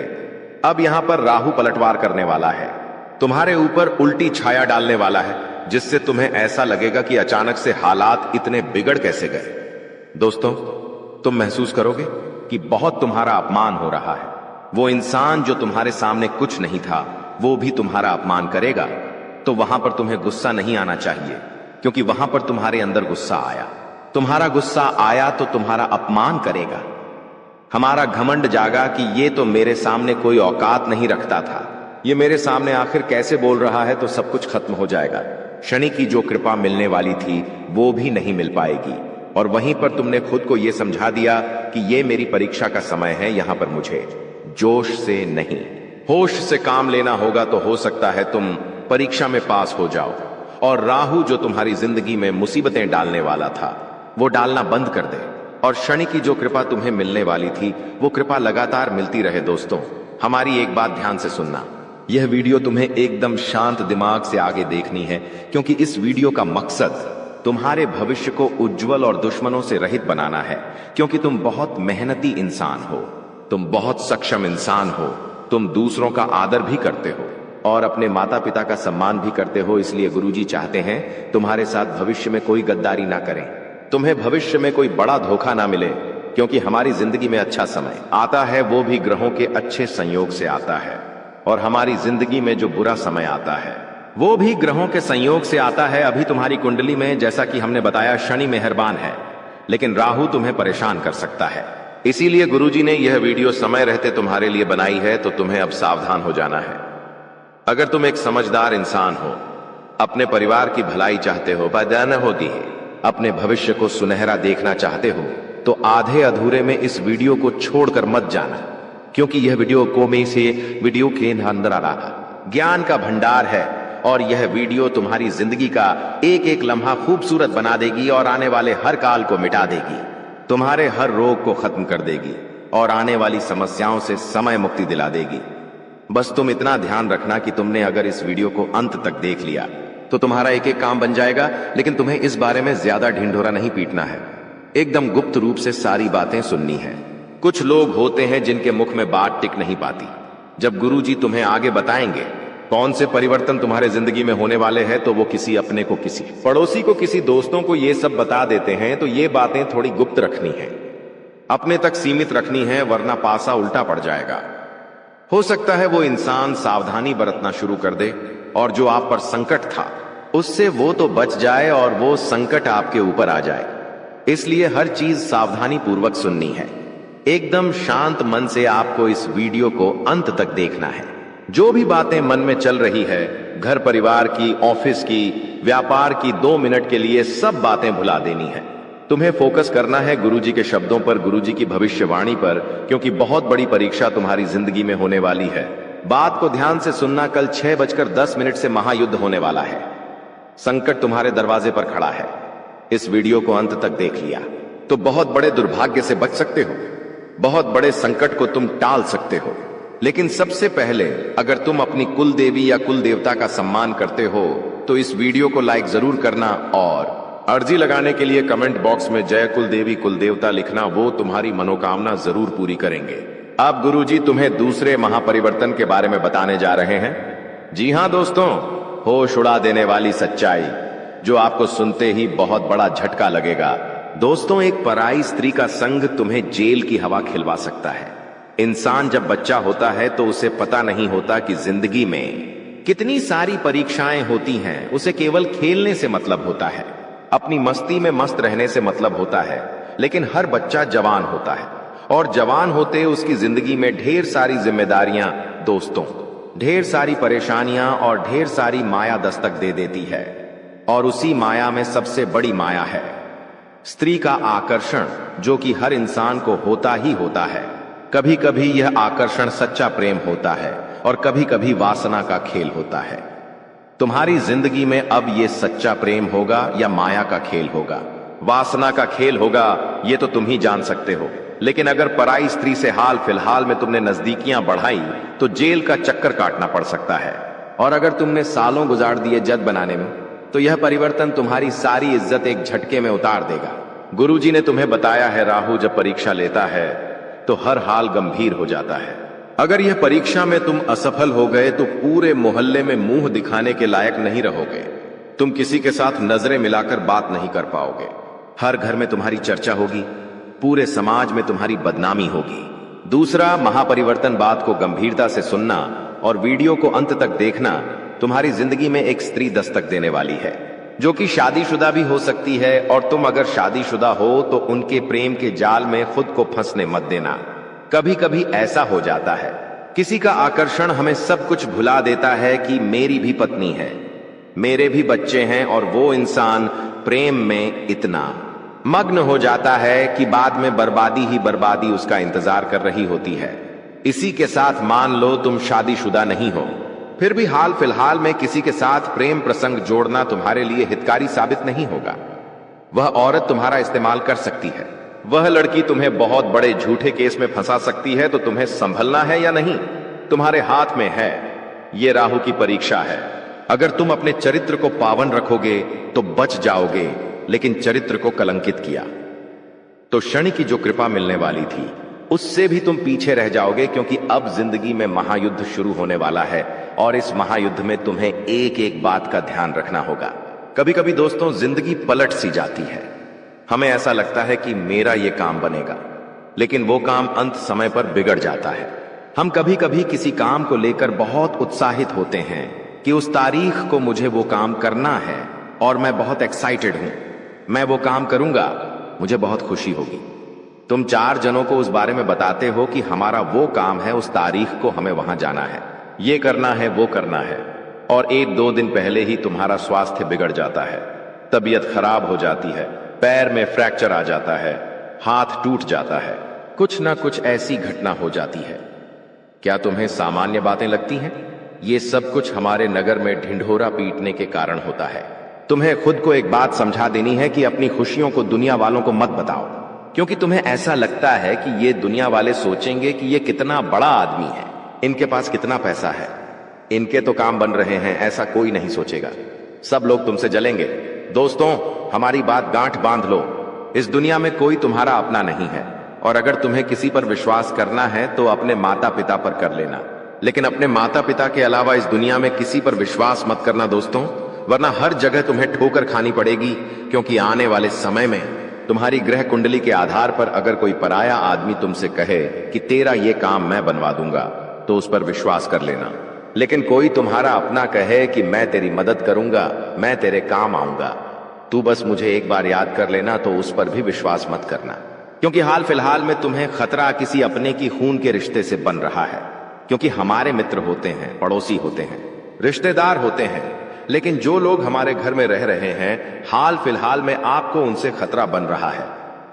अब यहां पर राहु पलटवार करने वाला है, तुम्हारे ऊपर उल्टी छाया डालने वाला है, जिससे तुम्हें ऐसा लगेगा कि अचानक से हालात इतने बिगड़ कैसे गए। दोस्तों, तुम महसूस करोगे कि बहुत तुम्हारा अपमान हो रहा है। वो इंसान जो तुम्हारे सामने कुछ नहीं था, वो भी तुम्हारा अपमान करेगा। तो वहां पर तुम्हें गुस्सा नहीं आना चाहिए, क्योंकि वहां पर तुम्हारे अंदर गुस्सा आया। तुम्हारा गुस्सा आया तो तुम्हारा अपमान करेगा। हमारा घमंड जागा कि ये तो मेरे सामने कोई औकात नहीं रखता था, ये मेरे सामने आखिर कैसे बोल रहा है, तो सब कुछ खत्म हो जाएगा। शनि की जो कृपा मिलने वाली थी वो भी नहीं मिल पाएगी, और वहीं पर तुमने खुद को यह समझा दिया कि ये मेरी परीक्षा का समय है, यहां पर मुझे जोश से नहीं होश से काम लेना होगा। तो हो सकता है तुम परीक्षा में पास हो जाओ, और राहु जो तुम्हारी जिंदगी में मुसीबतें डालने वाला था वो डालना बंद कर दे, और शनि की जो कृपा तुम्हें मिलने वाली थी वो कृपा लगातार मिलती रहे। दोस्तों, हमारी एक बात ध्यान से सुनना, यह वीडियो तुम्हें एकदम शांत दिमाग से आगे देखनी है, क्योंकि इस वीडियो का मकसद तुम्हारे भविष्य को उज्जवल और दुश्मनों से रहित बनाना है। क्योंकि तुम बहुत मेहनती इंसान हो, तुम बहुत सक्षम इंसान हो, तुम दूसरों का आदर भी करते हो और अपने माता पिता का सम्मान भी करते हो। इसलिए गुरुजी चाहते हैं तुम्हारे साथ भविष्य में कोई गद्दारी ना करें, तुम्हें भविष्य में कोई बड़ा धोखा ना मिले, क्योंकि हमारी जिंदगी में अच्छा समय आता है वो भी ग्रहों के अच्छे संयोग से आता है, और हमारी जिंदगी में जो बुरा समय आता है वो भी ग्रहों के संयोग से आता है। अभी तुम्हारी कुंडली में, जैसा कि हमने बताया, शनि मेहरबान है, लेकिन राहु तुम्हें परेशान कर सकता है। इसीलिए गुरुजी ने यह वीडियो समय रहते तुम्हारे लिए बनाई है, तो तुम्हें अब सावधान हो जाना है। अगर तुम एक समझदार इंसान हो, अपने परिवार की भलाई चाहते हो, बदान होती है, अपने भविष्य को सुनहरा देखना चाहते हो, तो आधे अधूरे में इस वीडियो को छोड़कर मत जाना, क्योंकि यह वीडियो को में से वीडियो के अंदर आ रहा ज्ञान का भंडार है, और यह वीडियो तुम्हारी जिंदगी का एक एक लम्हा खूबसूरत बना देगी और आने वाले हर काल को मिटा देगी, तुम्हारे हर रोग को खत्म कर देगी और आने वाली समस्याओं से समय मुक्ति दिला देगी। बस तुम इतना ध्यान रखना कि तुमने अगर इस वीडियो को अंत तक देख लिया तो तुम्हारा एक एक काम बन जाएगा, लेकिन तुम्हें इस बारे में ज्यादा ढिंढोरा नहीं पीटना है, एकदम गुप्त रूप से सारी बातें सुननी है। कुछ लोग होते हैं जिनके मुख में बात टिक नहीं पाती। जब गुरुजी तुम्हें आगे बताएंगे कौन से परिवर्तन तुम्हारे जिंदगी में होने वाले हैं, तो वो किसी अपने को, किसी पड़ोसी को, किसी दोस्तों को ये सब बता देते हैं, तो ये बातें थोड़ी गुप्त रखनी है, अपने तक सीमित रखनी है, वरना पासा उल्टा पड़ जाएगा। हो सकता है वो इंसान सावधानी बरतना शुरू कर दे और जो आप पर संकट था उससे वो तो बच जाए और वो संकट आपके ऊपर आ जाए। इसलिए हर चीज सावधानी पूर्वक सुननी है। एकदम शांत मन से आपको इस वीडियो को अंत तक देखना है। जो भी बातें मन में चल रही है, घर परिवार की, ऑफिस की, व्यापार की, 2 मिनट के लिए सब बातें भुला देनी है। तुम्हें फोकस करना है गुरुजी के शब्दों पर, गुरुजी की भविष्यवाणी पर, क्योंकि बहुत बड़ी परीक्षा तुम्हारी जिंदगी में होने वाली है। बात को ध्यान से सुनना। कल 6:10 से महायुद्ध होने वाला है। संकट तुम्हारे दरवाजे पर खड़ा है। इस वीडियो को अंत तक देख लिया तो बहुत बड़े दुर्भाग्य से बच सकते हो, बहुत बड़े संकट को तुम टाल सकते हो। लेकिन सबसे पहले, अगर तुम अपनी कुल देवी या कुल देवता का सम्मान करते हो तो इस वीडियो को लाइक जरूर करना, और अर्जी लगाने के लिए कमेंट बॉक्स में जय कुल देवी कुल देवता लिखना। वो तुम्हारी मनोकामना जरूर पूरी करेंगे। अब गुरुजी तुम्हें दूसरे महापरिवर्तन के बारे में बताने जा रहे हैं। जी हां दोस्तों, होश उड़ा देने वाली सच्चाई जो आपको सुनते ही बहुत बड़ा झटका लगेगा। दोस्तों, एक पराई स्त्री का संग तुम्हें जेल की हवा खिलवा सकता है। इंसान जब बच्चा होता है तो उसे पता नहीं होता कि जिंदगी में कितनी सारी परीक्षाएं होती हैं। उसे केवल खेलने से मतलब होता है, अपनी मस्ती में मस्त रहने से मतलब होता है। लेकिन हर बच्चा जवान होता है और जवान होते उसकी जिंदगी में ढेर सारी जिम्मेदारियां, दोस्तों, ढेर सारी परेशानियां और ढेर सारी माया दस्तक दे देती है। और उसी माया में सबसे बड़ी माया है स्त्री का आकर्षण, जो कि हर इंसान को होता ही होता है। कभी कभी यह आकर्षण सच्चा प्रेम होता है और कभी कभी वासना का खेल होता है। तुम्हारी जिंदगी में अब यह सच्चा प्रेम होगा या माया का खेल होगा, वासना का खेल होगा, ये तो तुम ही जान सकते हो। लेकिन अगर पराई स्त्री से हाल फिलहाल में तुमने नजदीकियां बढ़ाई तो जेल का चक्कर काटना पड़ सकता है। और अगर तुमने सालों गुजार दिए जद बनाने में, तो यह परिवर्तन तुम्हारी सारी इज्जत एक झटके में उतार देगा। गुरुजी ने तुम्हें बताया है, राहु जब परीक्षा लेता है तो हर हाल गंभीर हो जाता है। अगर यह परीक्षा में तुम असफल हो गए तो पूरे मोहल्ले में मुंह दिखाने के लायक नहीं रहोगे। तुम किसी के साथ नजरें मिलाकर बात नहीं कर पाओगे। हर घर में तुम्हारी चर्चा होगी, पूरे समाज में तुम्हारी बदनामी होगी। दूसरा महापरिवर्तन, बात को गंभीरता से सुनना और वीडियो को अंत तक देखना। तुम्हारी जिंदगी में एक स्त्री दस्तक देने वाली है, जो कि शादीशुदा भी हो सकती है। और तुम अगर शादीशुदा हो तो उनके प्रेम के जाल में खुद को फंसने मत देना। कभी कभी ऐसा हो जाता है, किसी का आकर्षण हमें सब कुछ भुला देता है कि मेरी भी पत्नी है, मेरे भी बच्चे हैं, और वो इंसान प्रेम में इतना मग्न हो जाता है कि बाद में बर्बादी ही बर्बादी उसका इंतजार कर रही होती है। इसी के साथ मान लो तुम शादीशुदा नहीं हो, फिर भी हाल फिलहाल में किसी के साथ प्रेम प्रसंग जोड़ना तुम्हारे लिए हितकारी साबित नहीं होगा। वह औरत तुम्हारा इस्तेमाल कर सकती है, वह लड़की तुम्हें बहुत बड़े झूठे केस में फंसा सकती है। तो तुम्हें संभलना है या नहीं, तुम्हारे हाथ में है। यह राहु की परीक्षा है। अगर तुम अपने चरित्र को पावन रखोगे तो बच जाओगे, लेकिन चरित्र को कलंकित किया तो शनि की जो कृपा मिलने वाली थी उससे भी तुम पीछे रह जाओगे, क्योंकि अब जिंदगी में महायुद्ध शुरू होने वाला है। और इस महायुद्ध में तुम्हें एक एक बात का ध्यान रखना होगा। कभी कभी दोस्तों, जिंदगी पलट सी जाती है। हमें ऐसा लगता है कि मेरा ये काम बनेगा, लेकिन वो काम अंत समय पर बिगड़ जाता है। हम कभी कभी किसी काम को लेकर बहुत उत्साहित होते हैं कि उस तारीख को मुझे वो काम करना है और मैं बहुत एक्साइटेड हूं, मैं वो काम करूंगा, मुझे बहुत खुशी होगी। तुम 4 जनों को उस बारे में बताते हो कि हमारा वो काम है, उस तारीख को हमें वहां जाना है, ये करना है, वो करना है, और 1-2 दिन पहले ही तुम्हारा स्वास्थ्य बिगड़ जाता है, तबीयत खराब हो जाती है, पैर में फ्रैक्चर आ जाता है, हाथ टूट जाता है, कुछ ना कुछ ऐसी घटना हो जाती है। क्या तुम्हें सामान्य बातें लगती हैं? ये सब कुछ हमारे नगर में ढिंढोरा पीटने के कारण होता है। तुम्हें खुद को एक बात समझा देनी है कि अपनी खुशियों को दुनिया वालों को मत बताओ, क्योंकि तुम्हें ऐसा लगता है कि ये दुनिया वाले सोचेंगे कि ये कितना बड़ा आदमी है, इनके पास कितना पैसा है, इनके तो काम बन रहे हैं। ऐसा कोई नहीं सोचेगा, सब लोग तुमसे जलेंगे। दोस्तों, हमारी बात गांठ बांध लो, इस दुनिया में कोई तुम्हारा अपना नहीं है, और अगर तुम्हें किसी पर विश्वास करना है तो अपने माता पिता पर कर लेना, लेकिन अपने माता पिता के अलावा इस दुनिया में किसी पर विश्वास मत करना दोस्तों, वरना हर जगह तुम्हें ठोकर खानी पड़ेगी। क्योंकि आने वाले समय में तुम्हारी ग्रह कुंडली के आधार पर अगर कोई पराया आदमी तुमसे कहे कि तेरा ये काम मैं बनवा दूंगा, तो उस पर विश्वास कर लेना। लेकिन कोई तुम्हारा अपना कहे कि मैं तेरी मदद करूंगा, मैं तेरे काम आऊंगा, तू बस मुझे एक बार याद कर लेना, तो उस पर भी विश्वास मत करना। क्योंकि हाल फिलहाल में तुम्हें खतरा किसी अपने की खून के रिश्ते से बन रहा है। क्योंकि हमारे मित्र होते हैं, पड़ोसी होते हैं, रिश्तेदार होते हैं, लेकिन जो लोग हमारे घर में रह रहे हैं, हाल फिलहाल में आपको उनसे खतरा बन रहा है।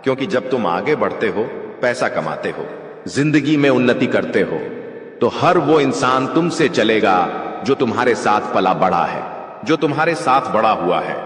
क्योंकि जब तुम आगे बढ़ते हो, पैसा कमाते हो, जिंदगी में उन्नति करते हो, तो हर वो इंसान तुमसे चलेगा जो तुम्हारे साथ पला बड़ा है, जो तुम्हारे साथ बड़ा हुआ है।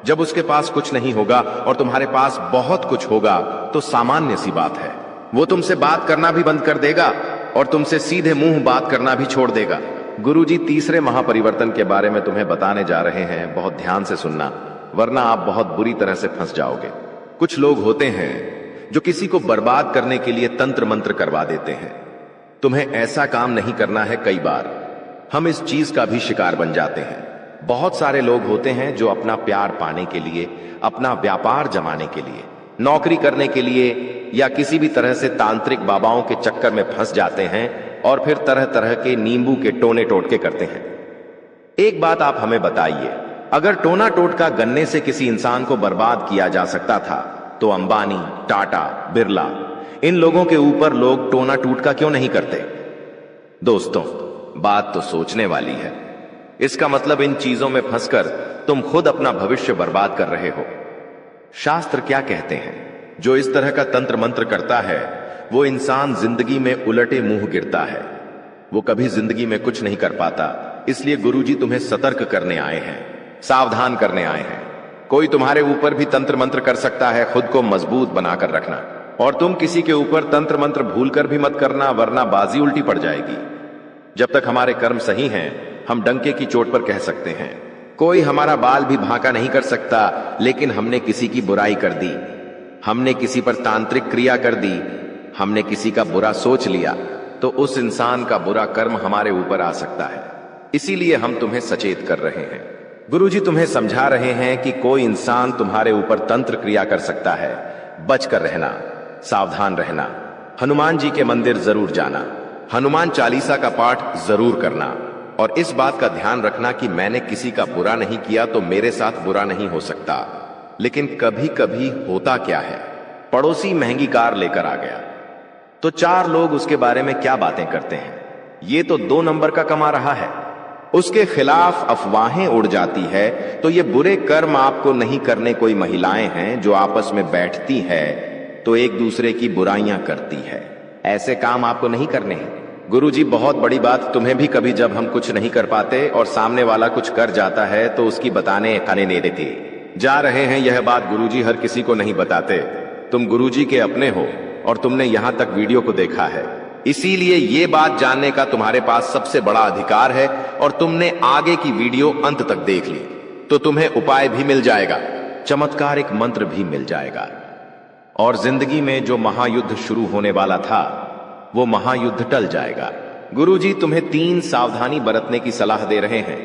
जब उसके पास कुछ नहीं होगा और तुम्हारे पास बहुत कुछ होगा, तो सामान्य सी बात है, वो तुमसे बात करना भी बंद कर देगा और तुमसे सीधे मुंह बात करना भी छोड़ देगा। गुरुजी तीसरे महापरिवर्तन के बारे में तुम्हें बताने जा रहे हैं, बहुत ध्यान से सुनना, वरना आप बहुत बुरी तरह से फंस जाओगे। कुछ लोग होते हैं जो किसी को बर्बाद करने के लिए तंत्र मंत्र करवा देते हैं। तुम्हें ऐसा काम नहीं करना है। कई बार हम इस चीज का भी शिकार बन जाते हैं। बहुत सारे लोग होते हैं जो अपना प्यार पाने के लिए, अपना व्यापार जमाने के लिए, नौकरी करने के लिए या किसी भी तरह से तांत्रिक बाबाओं के चक्कर में फंस जाते हैं और फिर तरह तरह के नींबू के टोने टोटके करते हैं। एक बात आप हमें बताइए, अगर टोना टोटका गन्ने से किसी इंसान को बर्बाद किया जा सकता था, तो अंबानी, टाटा, बिरला, इन लोगों के ऊपर लोग टोना टोटका क्यों नहीं करते? दोस्तों, बात तो सोचने वाली है। इसका मतलब इन चीजों में फंसकर तुम खुद अपना भविष्य बर्बाद कर रहे हो। शास्त्र क्या कहते हैं? जो इस तरह का तंत्र मंत्र करता है, वो इंसान जिंदगी में उलटे मुंह गिरता है, वो कभी जिंदगी में कुछ नहीं कर पाता। इसलिए गुरुजी तुम्हें सतर्क करने आए हैं, सावधान करने आए हैं। कोई तुम्हारे ऊपर भी तंत्र मंत्र कर सकता है, खुद को मजबूत बनाकर रखना। और तुम किसी के ऊपर तंत्र मंत्र भूलकर भी मत करना, वरना बाजी उल्टी पड़ जाएगी। जब तक हमारे कर्म सही हैं, हम डंके की चोट पर कह सकते हैं, कोई हमारा बाल भी भाका नहीं कर सकता। लेकिन हमने किसी की बुराई कर दी, हमने किसी पर तांत्रिक क्रिया कर दी, हमने किसी का बुरा सोच लिया, तो उस इंसान का बुरा कर्म हमारे ऊपर आ सकता है। इसीलिए हम तुम्हें सचेत कर रहे हैं। गुरुजी तुम्हें समझा रहे हैं कि कोई इंसान तुम्हारे ऊपर तंत्र क्रिया कर सकता है। बचकर रहना, सावधान रहना। हनुमान जी के मंदिर जरूर जाना, हनुमान चालीसा का पाठ जरूर करना, और इस बात का ध्यान रखना कि मैंने किसी का बुरा नहीं किया तो मेरे साथ बुरा नहीं हो सकता। लेकिन कभी कभी होता क्या है, पड़ोसी महंगी कार लेकर आ गया, तो 4 लोग उसके बारे में क्या बातें करते हैं, ये तो 2 नंबर का कमा रहा है। उसके खिलाफ अफवाहें उड़ जाती है, तो ये बुरे कर्म आपको नहीं करने। कोई महिलाएं हैं जो आपस में बैठती है तो एक दूसरे की बुराइयां करती है। ऐसे काम आपको नहीं करने हैं। गुरुजी बहुत बड़ी बात तुम्हें भी, कभी जब हम कुछ नहीं कर पाते और सामने वाला कुछ कर जाता है तो उसकी बताने खाने नहीं देते जा रहे हैं। यह बात गुरुजी हर किसी को नहीं बताते। तुम गुरुजी के अपने हो और तुमने यहां तक वीडियो को देखा है, इसीलिए ये बात जानने का तुम्हारे पास सबसे बड़ा अधिकार है। और तुमने आगे की वीडियो अंत तक देख ली तो तुम्हें उपाय भी मिल जाएगा, चमत्कारिक मंत्र भी मिल जाएगा, और जिंदगी में जो महायुद्ध शुरू होने वाला था वो महायुद्ध टल जाएगा। गुरुजी तुम्हें 3 सावधानी बरतने की सलाह दे रहे हैं।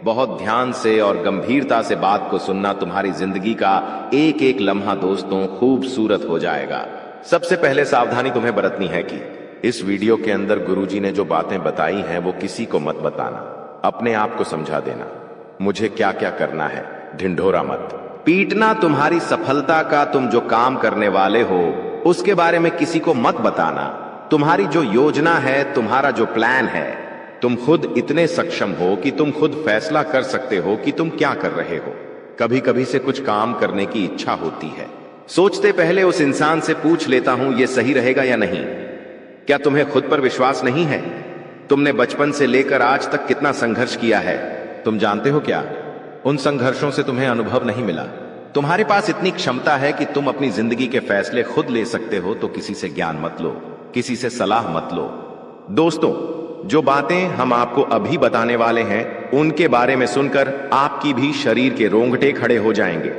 बहुत ध्यान से और गंभीरता से बात को सुनना। तुम्हारी जिंदगी का एक एक लम्हा दोस्तों खूबसूरत हो जाएगा। सबसे पहले सावधानी तुम्हें बरतनी है कि इस वीडियो के अंदर गुरुजी ने जो बातें बताई हैं वो किसी को मत बताना, अपने आप को समझा देना। मुझे क्या क्या करना है, ढिंढोरा मत पीटना। तुम्हारी सफलता का तुम जो काम करने वाले हो उसके बारे में किसी को मत बताना। तुम्हारी जो योजना है, तुम्हारा जो प्लान है, तुम खुद इतने सक्षम हो कि तुम खुद फैसला कर सकते हो कि तुम क्या कर रहे हो। कभी कभी से कुछ काम करने की इच्छा होती है, सोचते पहले उस इंसान से पूछ लेता हूं ये सही रहेगा या नहीं। क्या तुम्हें खुद पर विश्वास नहीं है? तुमने बचपन से लेकर आज तक कितना संघर्ष किया है, तुम जानते हो क्या? उन संघर्षों से तुम्हें अनुभव नहीं मिला। तुम्हारे पास इतनी क्षमता है कि तुम अपनी जिंदगी के फैसले खुद ले सकते हो, तो किसी से ज्ञान मत लो, किसी से सलाह मत लो। दोस्तों, जो बातें हम आपको अभी बताने वाले हैं उनके बारे में सुनकर आपकी भी शरीर के रोंगटे खड़े हो जाएंगे।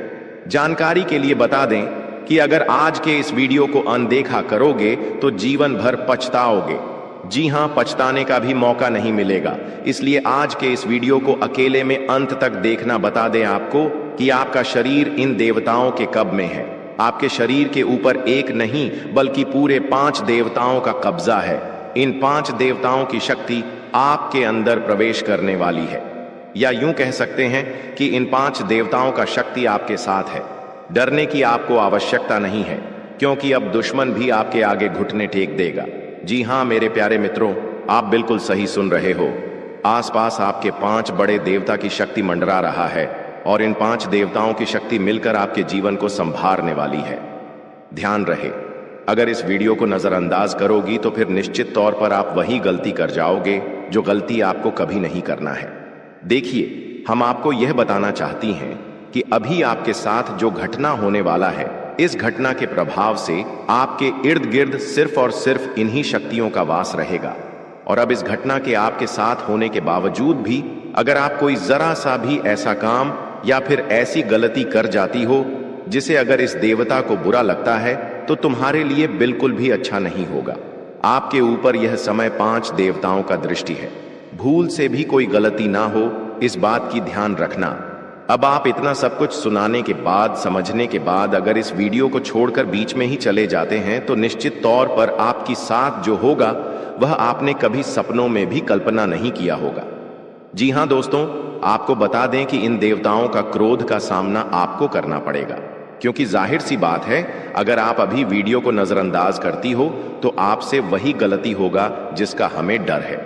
जानकारी के लिए बता दें कि अगर आज के इस वीडियो को अनदेखा करोगे तो जीवन भर पछताओगे। जी हां, पछताने का भी मौका नहीं मिलेगा। इसलिए आज के इस वीडियो को अकेले में अंत तक देखना। बता दें आपको कि आपका शरीर इन देवताओं के कब्ज में है। आपके शरीर के ऊपर एक नहीं बल्कि पूरे 5 देवताओं का कब्जा है। इन 5 देवताओं की शक्ति आपके अंदर प्रवेश करने वाली है, या यूं कह सकते हैं कि इन 5 देवताओं का शक्ति आपके साथ है। डरने की आपको आवश्यकता नहीं है, क्योंकि अब दुश्मन भी आपके आगे घुटने टेक देगा। जी हां मेरे प्यारे मित्रों, आप बिल्कुल सही सुन रहे हो। आसपास आपके 5 बड़े देवता की शक्ति मंडरा रहा है और इन 5 देवताओं की शक्ति मिलकर आपके जीवन को संभालने वाली है। ध्यान रहे, अगर इस वीडियो को नजरअंदाज करोगी तो फिर निश्चित तौर पर आप वही गलती कर जाओगे जो गलती आपको कभी नहीं करना है। देखिए, हम आपको यह बताना चाहती हैं कि अभी आपके साथ जो घटना होने वाला है, इस घटना के प्रभाव से आपके इर्द गिर्द सिर्फ और सिर्फ इन्हीं शक्तियों का वास रहेगा। और अब इस घटना के आपके साथ होने के बावजूद भी अगर आप कोई जरा सा भी ऐसा काम या फिर ऐसी गलती कर जाती हो जिसे अगर इस देवता को बुरा लगता है तो तुम्हारे लिए बिल्कुल भी अच्छा नहीं होगा। आपके ऊपर यह समय 5 देवताओं का दृष्टि है। भूल से भी कोई गलती ना हो, इस बात की ध्यान रखना। अब आप इतना सब कुछ सुनाने के बाद, समझने के बाद अगर इस वीडियो को छोड़कर बीच में ही चले जाते हैं तो निश्चित तौर पर आपकी साथ जो होगा वह आपने कभी सपनों में भी कल्पना नहीं किया होगा। जी हां दोस्तों, आपको बता दें कि इन देवताओं का क्रोध का सामना आपको करना पड़ेगा, क्योंकि जाहिर सी बात है अगर आप अभी वीडियो को नजरअंदाज करती हो तो आपसे वही गलती होगा जिसका हमें डर है।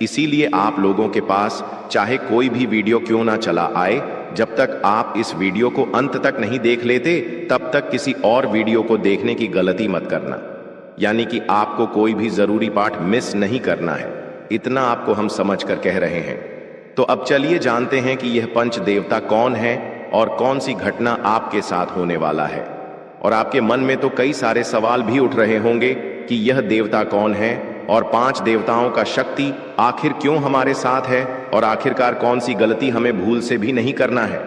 इसीलिए आप लोगों के पास चाहे कोई भी वीडियो क्यों ना चला आए, जब तक आप इस वीडियो को अंत तक नहीं देख लेते तब तक किसी और वीडियो को देखने की गलती मत करना। यानी कि आपको कोई भी जरूरी पार्ट मिस नहीं करना है, इतना आपको हम समझ कर कह रहे हैं। तो अब चलिए जानते हैं कि यह 5 देवता कौन है और कौन सी घटना आपके साथ होने वाला है। और आपके मन में तो कई सारे सवाल भी उठ रहे होंगे कि यह देवता कौन है और 5 देवताओं का शक्ति आखिर क्यों हमारे साथ है और आखिरकार कौन सी गलती हमें भूल से भी नहीं करना है।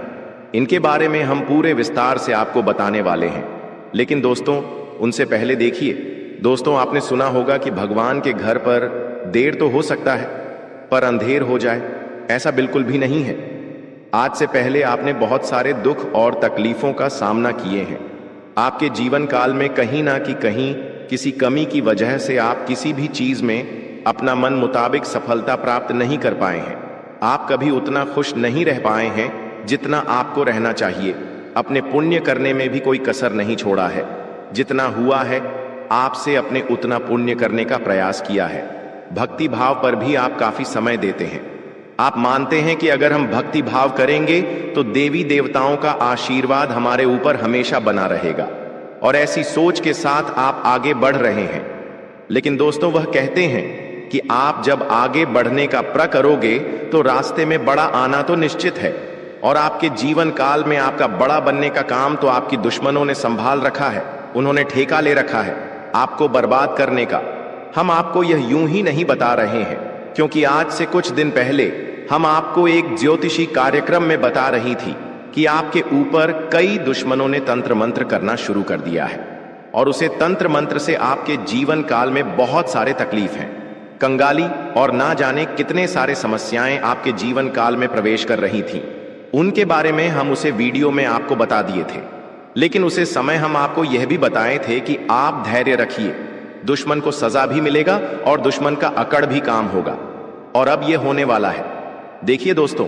इनके बारे में हम पूरे विस्तार से आपको बताने वाले हैं। लेकिन दोस्तों, उनसे पहले देखिए, दोस्तों आपने सुना होगा कि भगवान के घर पर देर तो हो सकता है पर अंधेर हो जाए, ऐसा बिल्कुल भी नहीं है। आज से पहले आपने बहुत सारे दुख और तकलीफों का सामना किए हैं। आपके जीवन काल में कहीं ना कि कहीं किसी कमी की वजह से आप किसी भी चीज में अपना मन मुताबिक सफलता प्राप्त नहीं कर पाए हैं। आप कभी उतना खुश नहीं रह पाए हैं जितना आपको रहना चाहिए। अपने पुण्य करने में भी कोई कसर नहीं छोड़ा है। जितना हुआ है आपसे अपने उतना पुण्य करने का प्रयास किया है। भक्ति भाव पर भी आप काफी समय देते हैं। आप मानते हैं कि अगर हम भक्ति भाव करेंगे तो देवी देवताओं का आशीर्वाद हमारे ऊपर हमेशा बना रहेगा, और ऐसी सोच के साथ आप आगे बढ़ रहे हैं। लेकिन दोस्तों, वह कहते हैं कि आप जब आगे बढ़ने का प्रण करोगे तो रास्ते में बड़ा आना तो निश्चित है, और आपके जीवन काल में आपका बड़ा बनने का काम तो आपकी दुश्मनों ने संभाल रखा है। उन्होंने ठेका ले रखा है आपको बर्बाद करने का। हम आपको यह यूं ही नहीं बता रहे हैं, क्योंकि आज से कुछ दिन पहले हम आपको एक ज्योतिषी कार्यक्रम में बता रही थी कि आपके ऊपर कई दुश्मनों ने तंत्र मंत्र करना शुरू कर दिया है, और उसे तंत्र मंत्र से आपके जीवन काल में बहुत सारे तकलीफ हैं। कंगाली और ना जाने कितने सारे समस्याएं आपके जीवन काल में प्रवेश कर रही थीं। उनके बारे में हम उसे वीडियो में आपको बता दिए थे, लेकिन उसे समय हम आपको यह भी बताए थे कि आप धैर्य रखिए, दुश्मन को सजा भी मिलेगा और दुश्मन का अकड़ भी काम होगा। और अब यह होने वाला है। देखिए दोस्तों,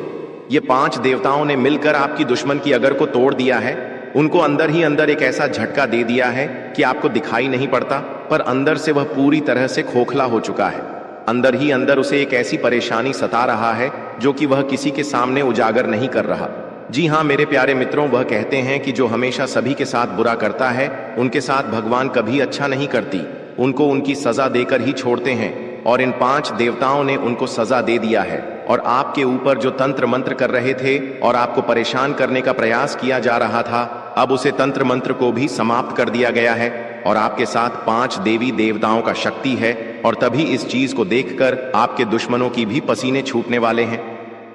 ये 5 देवताओं ने मिलकर आपकी दुश्मन की अगर को तोड़ दिया है। उनको अंदर ही अंदर एक ऐसा झटका दे दिया है कि आपको दिखाई नहीं पड़ता, पर अंदर से वह पूरी तरह से खोखला हो चुका है। अंदर ही अंदर उसे एक ऐसी परेशानी सता रहा है जो कि वह किसी के सामने उजागर नहीं कर रहा। जी हाँ मेरे प्यारे मित्रों, वह कहते हैं कि जो हमेशा सभी के साथ बुरा करता है उनके साथ भगवान कभी अच्छा नहीं करती, उनको उनकी सजा देकर ही छोड़ते हैं। और इन 5 देवताओं ने उनको सजा दे दिया है और आपके ऊपर जो तंत्र मंत्र कर रहे थे और आपको परेशान करने का प्रयास किया जा रहा था, अब उसे तंत्र मंत्र को भी समाप्त कर दिया गया है और आपके साथ 5 देवी देवताओं का शक्ति है। और तभी इस चीज को देखकर आपके दुश्मनों की भी पसीने छूटने वाले हैं।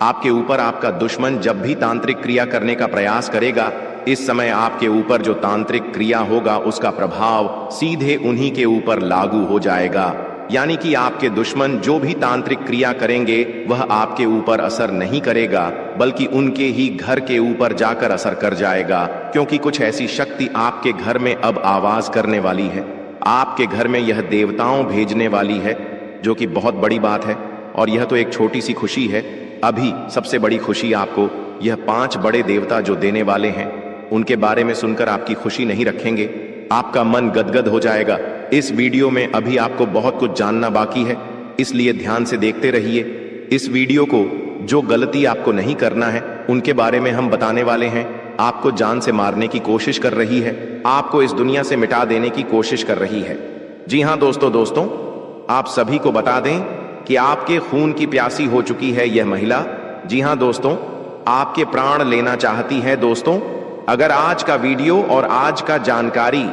आपके ऊपर आपका दुश्मन जब भी तांत्रिक क्रिया करने का प्रयास करेगा, इस समय आपके ऊपर जो तांत्रिक क्रिया होगा उसका प्रभाव सीधे उन्हीं के ऊपर लागू हो जाएगा। यानी कि आपके दुश्मन जो भी तांत्रिक क्रिया करेंगे वह आपके ऊपर असर नहीं करेगा, बल्कि उनके ही घर के ऊपर जाकर असर कर जाएगा, क्योंकि कुछ ऐसी शक्ति आपके घर में अब आवाज करने वाली है। आपके घर में यह देवताओं भेजने वाली है, जो कि बहुत बड़ी बात है। और यह तो एक छोटी सी खुशी है। अभी सबसे बड़ी खुशी आपको यह 5 बड़े देवता जो देने वाले हैं, उनके बारे में सुनकर आपकी खुशी नहीं रखेंगे, आपका मन गदगद हो जाएगा। इस वीडियो में अभी आपको बहुत कुछ जानना बाकी है, इसलिए ध्यान से देखते रहिए। इस वीडियो को जो गलती आपको नहीं करना है उनके बारे में हम बताने वाले हैं। आपको जान से मारने की कोशिश कर रही है, आपको इस दुनिया से मिटा देने की कोशिश कर रही है। जी हाँ दोस्तों, आप सभी को बता दें कि आपके खून की प्यासी हो चुकी है यह महिला। जी हाँ दोस्तों, आपके प्राण लेना चाहती है। दोस्तों, अगर आज का वीडियो और आज का जानकारी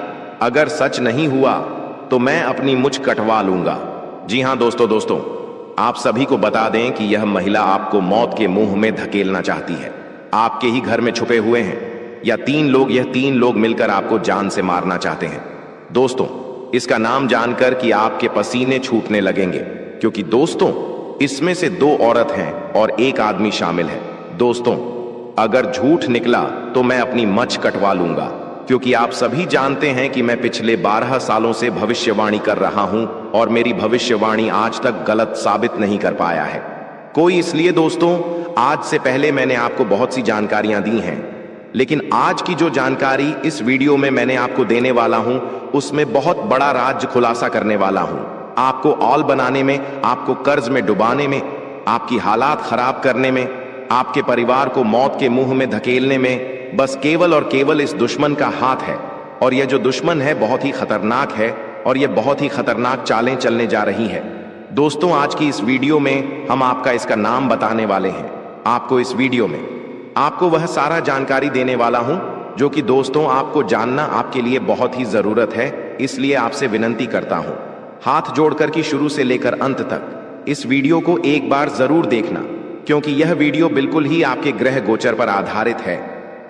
अगर सच नहीं हुआ तो मैं अपनी मुझ कटवा लूंगा। जी हाँ दोस्तों, आप सभी को बता दें कि यह महिला आपको मौत के मुंह में धकेलना चाहती है। आपके ही घर में छुपे हुए हैं यह 3 लोग मिलकर आपको जान से मारना चाहते हैं। दोस्तों, इसका नाम जानकर कि आपके पसीने छूटने लगेंगे, क्योंकि दोस्तों इसमें से 2 औरत हैं और 1 आदमी शामिल है। दोस्तों, अगर झूठ निकला तो मैं अपनी मच कटवा लूंगा, क्योंकि आप सभी जानते हैं कि मैं पिछले 12 सालों से भविष्यवाणी कर रहा हूं और मेरी भविष्यवाणी आज तक गलत साबित नहीं कर पाया है कोई। इसलिए दोस्तों, आज से पहले मैंने आपको बहुत सी जानकारियां दी हैं, लेकिन आज की जो जानकारी इस वीडियो में मैंने आपको देने वाला हूं, उसमें बहुत बड़ा राज खुलासा करने वाला हूं। आपको औल बनाने में, आपको कर्ज में डुबाने में, आपकी हालात खराब करने में, आपके परिवार को मौत के मुंह में धकेलने में बस केवल और केवल इस दुश्मन का हाथ है। और यह जो दुश्मन है बहुत ही खतरनाक है और यह बहुत ही खतरनाक चालें चलने जा रही है। दोस्तों, आज की इस वीडियो में हम आपका इसका नाम बताने वाले हैं। आपको इस वीडियो में आपको वह सारा जानकारी देने वाला हूं जो कि दोस्तों आपको जानना आपके लिए बहुत ही जरूरत है। इसलिए आपसे विनती करता हूं हाथ जोड़कर कि शुरू से लेकर अंत तक इस वीडियो को एक बार जरूर देखना, क्योंकि यह वीडियो बिल्कुल ही आपके ग्रह गोचर पर आधारित है,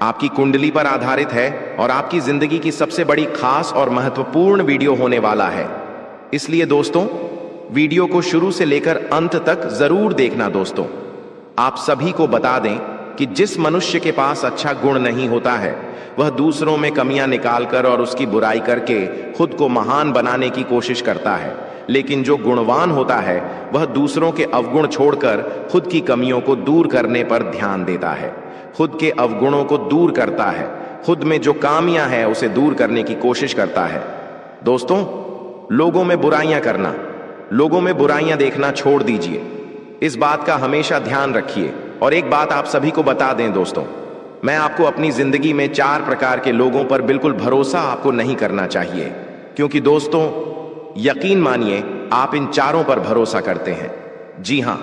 आपकी कुंडली पर आधारित है और आपकी जिंदगी की सबसे बड़ी खास और महत्वपूर्ण वीडियो होने वाला है। इसलिए दोस्तों, वीडियो को शुरू से लेकर अंत तक जरूर देखना। दोस्तों, आप सभी को बता दें कि जिस मनुष्य के पास अच्छा गुण नहीं होता है वह दूसरों में कमियां निकालकर और उसकी बुराई करके खुद को महान बनाने की कोशिश करता है, लेकिन जो गुणवान होता है वह दूसरों के अवगुण छोड़कर खुद की कमियों को दूर करने पर ध्यान देता है, खुद के अवगुणों को दूर करता है, खुद में जो खामियां हैं उसे दूर करने की कोशिश करता है। दोस्तों, लोगों में बुराइयां करना, लोगों में बुराइयां देखना छोड़ दीजिए। इस बात का हमेशा ध्यान रखिए। और एक बात आप सभी को बता दें दोस्तों, मैं आपको अपनी जिंदगी में 4 प्रकार के लोगों पर बिल्कुल भरोसा आपको नहीं करना चाहिए, क्योंकि दोस्तों यकीन मानिए आप इन 4 पर भरोसा करते हैं। जी हां,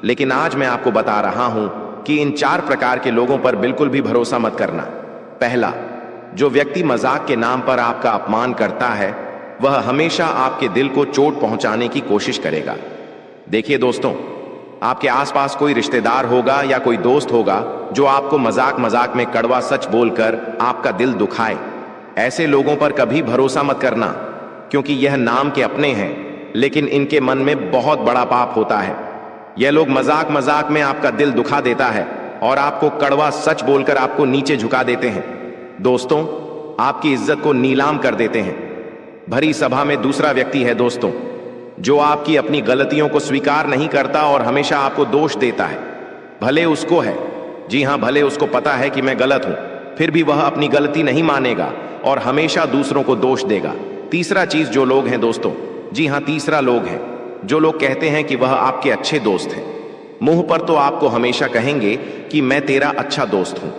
लेकिन आज मैं आपको बता रहा हूं कि इन 4 प्रकार के लोगों पर बिल्कुल भी भरोसा मत करना। पहला, जो व्यक्ति मजाक के नाम पर आपका अपमान करता है वह हमेशा आपके दिल को चोट पहुंचाने की कोशिश करेगा। देखिए दोस्तों, आपके आसपास कोई रिश्तेदार होगा या कोई दोस्त होगा जो आपको मजाक मजाक में कड़वा सच बोलकर आपका दिल दुखाए। ऐसे लोगों पर कभी भरोसा मत करना, क्योंकि यह नाम के अपने हैं लेकिन इनके मन में बहुत बड़ा पाप होता है। यह लोग मजाक मजाक में आपका दिल दुखा देता है और आपको कड़वा सच बोलकर आपको नीचे झुका देते हैं। दोस्तों, आपकी इज्जत को नीलाम कर देते हैं। भरी सभा में दूसरा व्यक्ति है दोस्तों, जो आपकी अपनी गलतियों को स्वीकार नहीं करता और हमेशा आपको दोष देता है। भले उसको है, जी हां, भले उसको पता है कि मैं गलत हूं, फिर भी वह अपनी गलती नहीं मानेगा और हमेशा दूसरों को दोष देगा। तीसरा चीज जो लोग हैं दोस्तों, जी हां, तीसरा लोग हैं जो लोग कहते हैं कि वह आपके अच्छे दोस्त हैं। मुंह पर तो आपको हमेशा कहेंगे कि मैं तेरा अच्छा दोस्त हूं,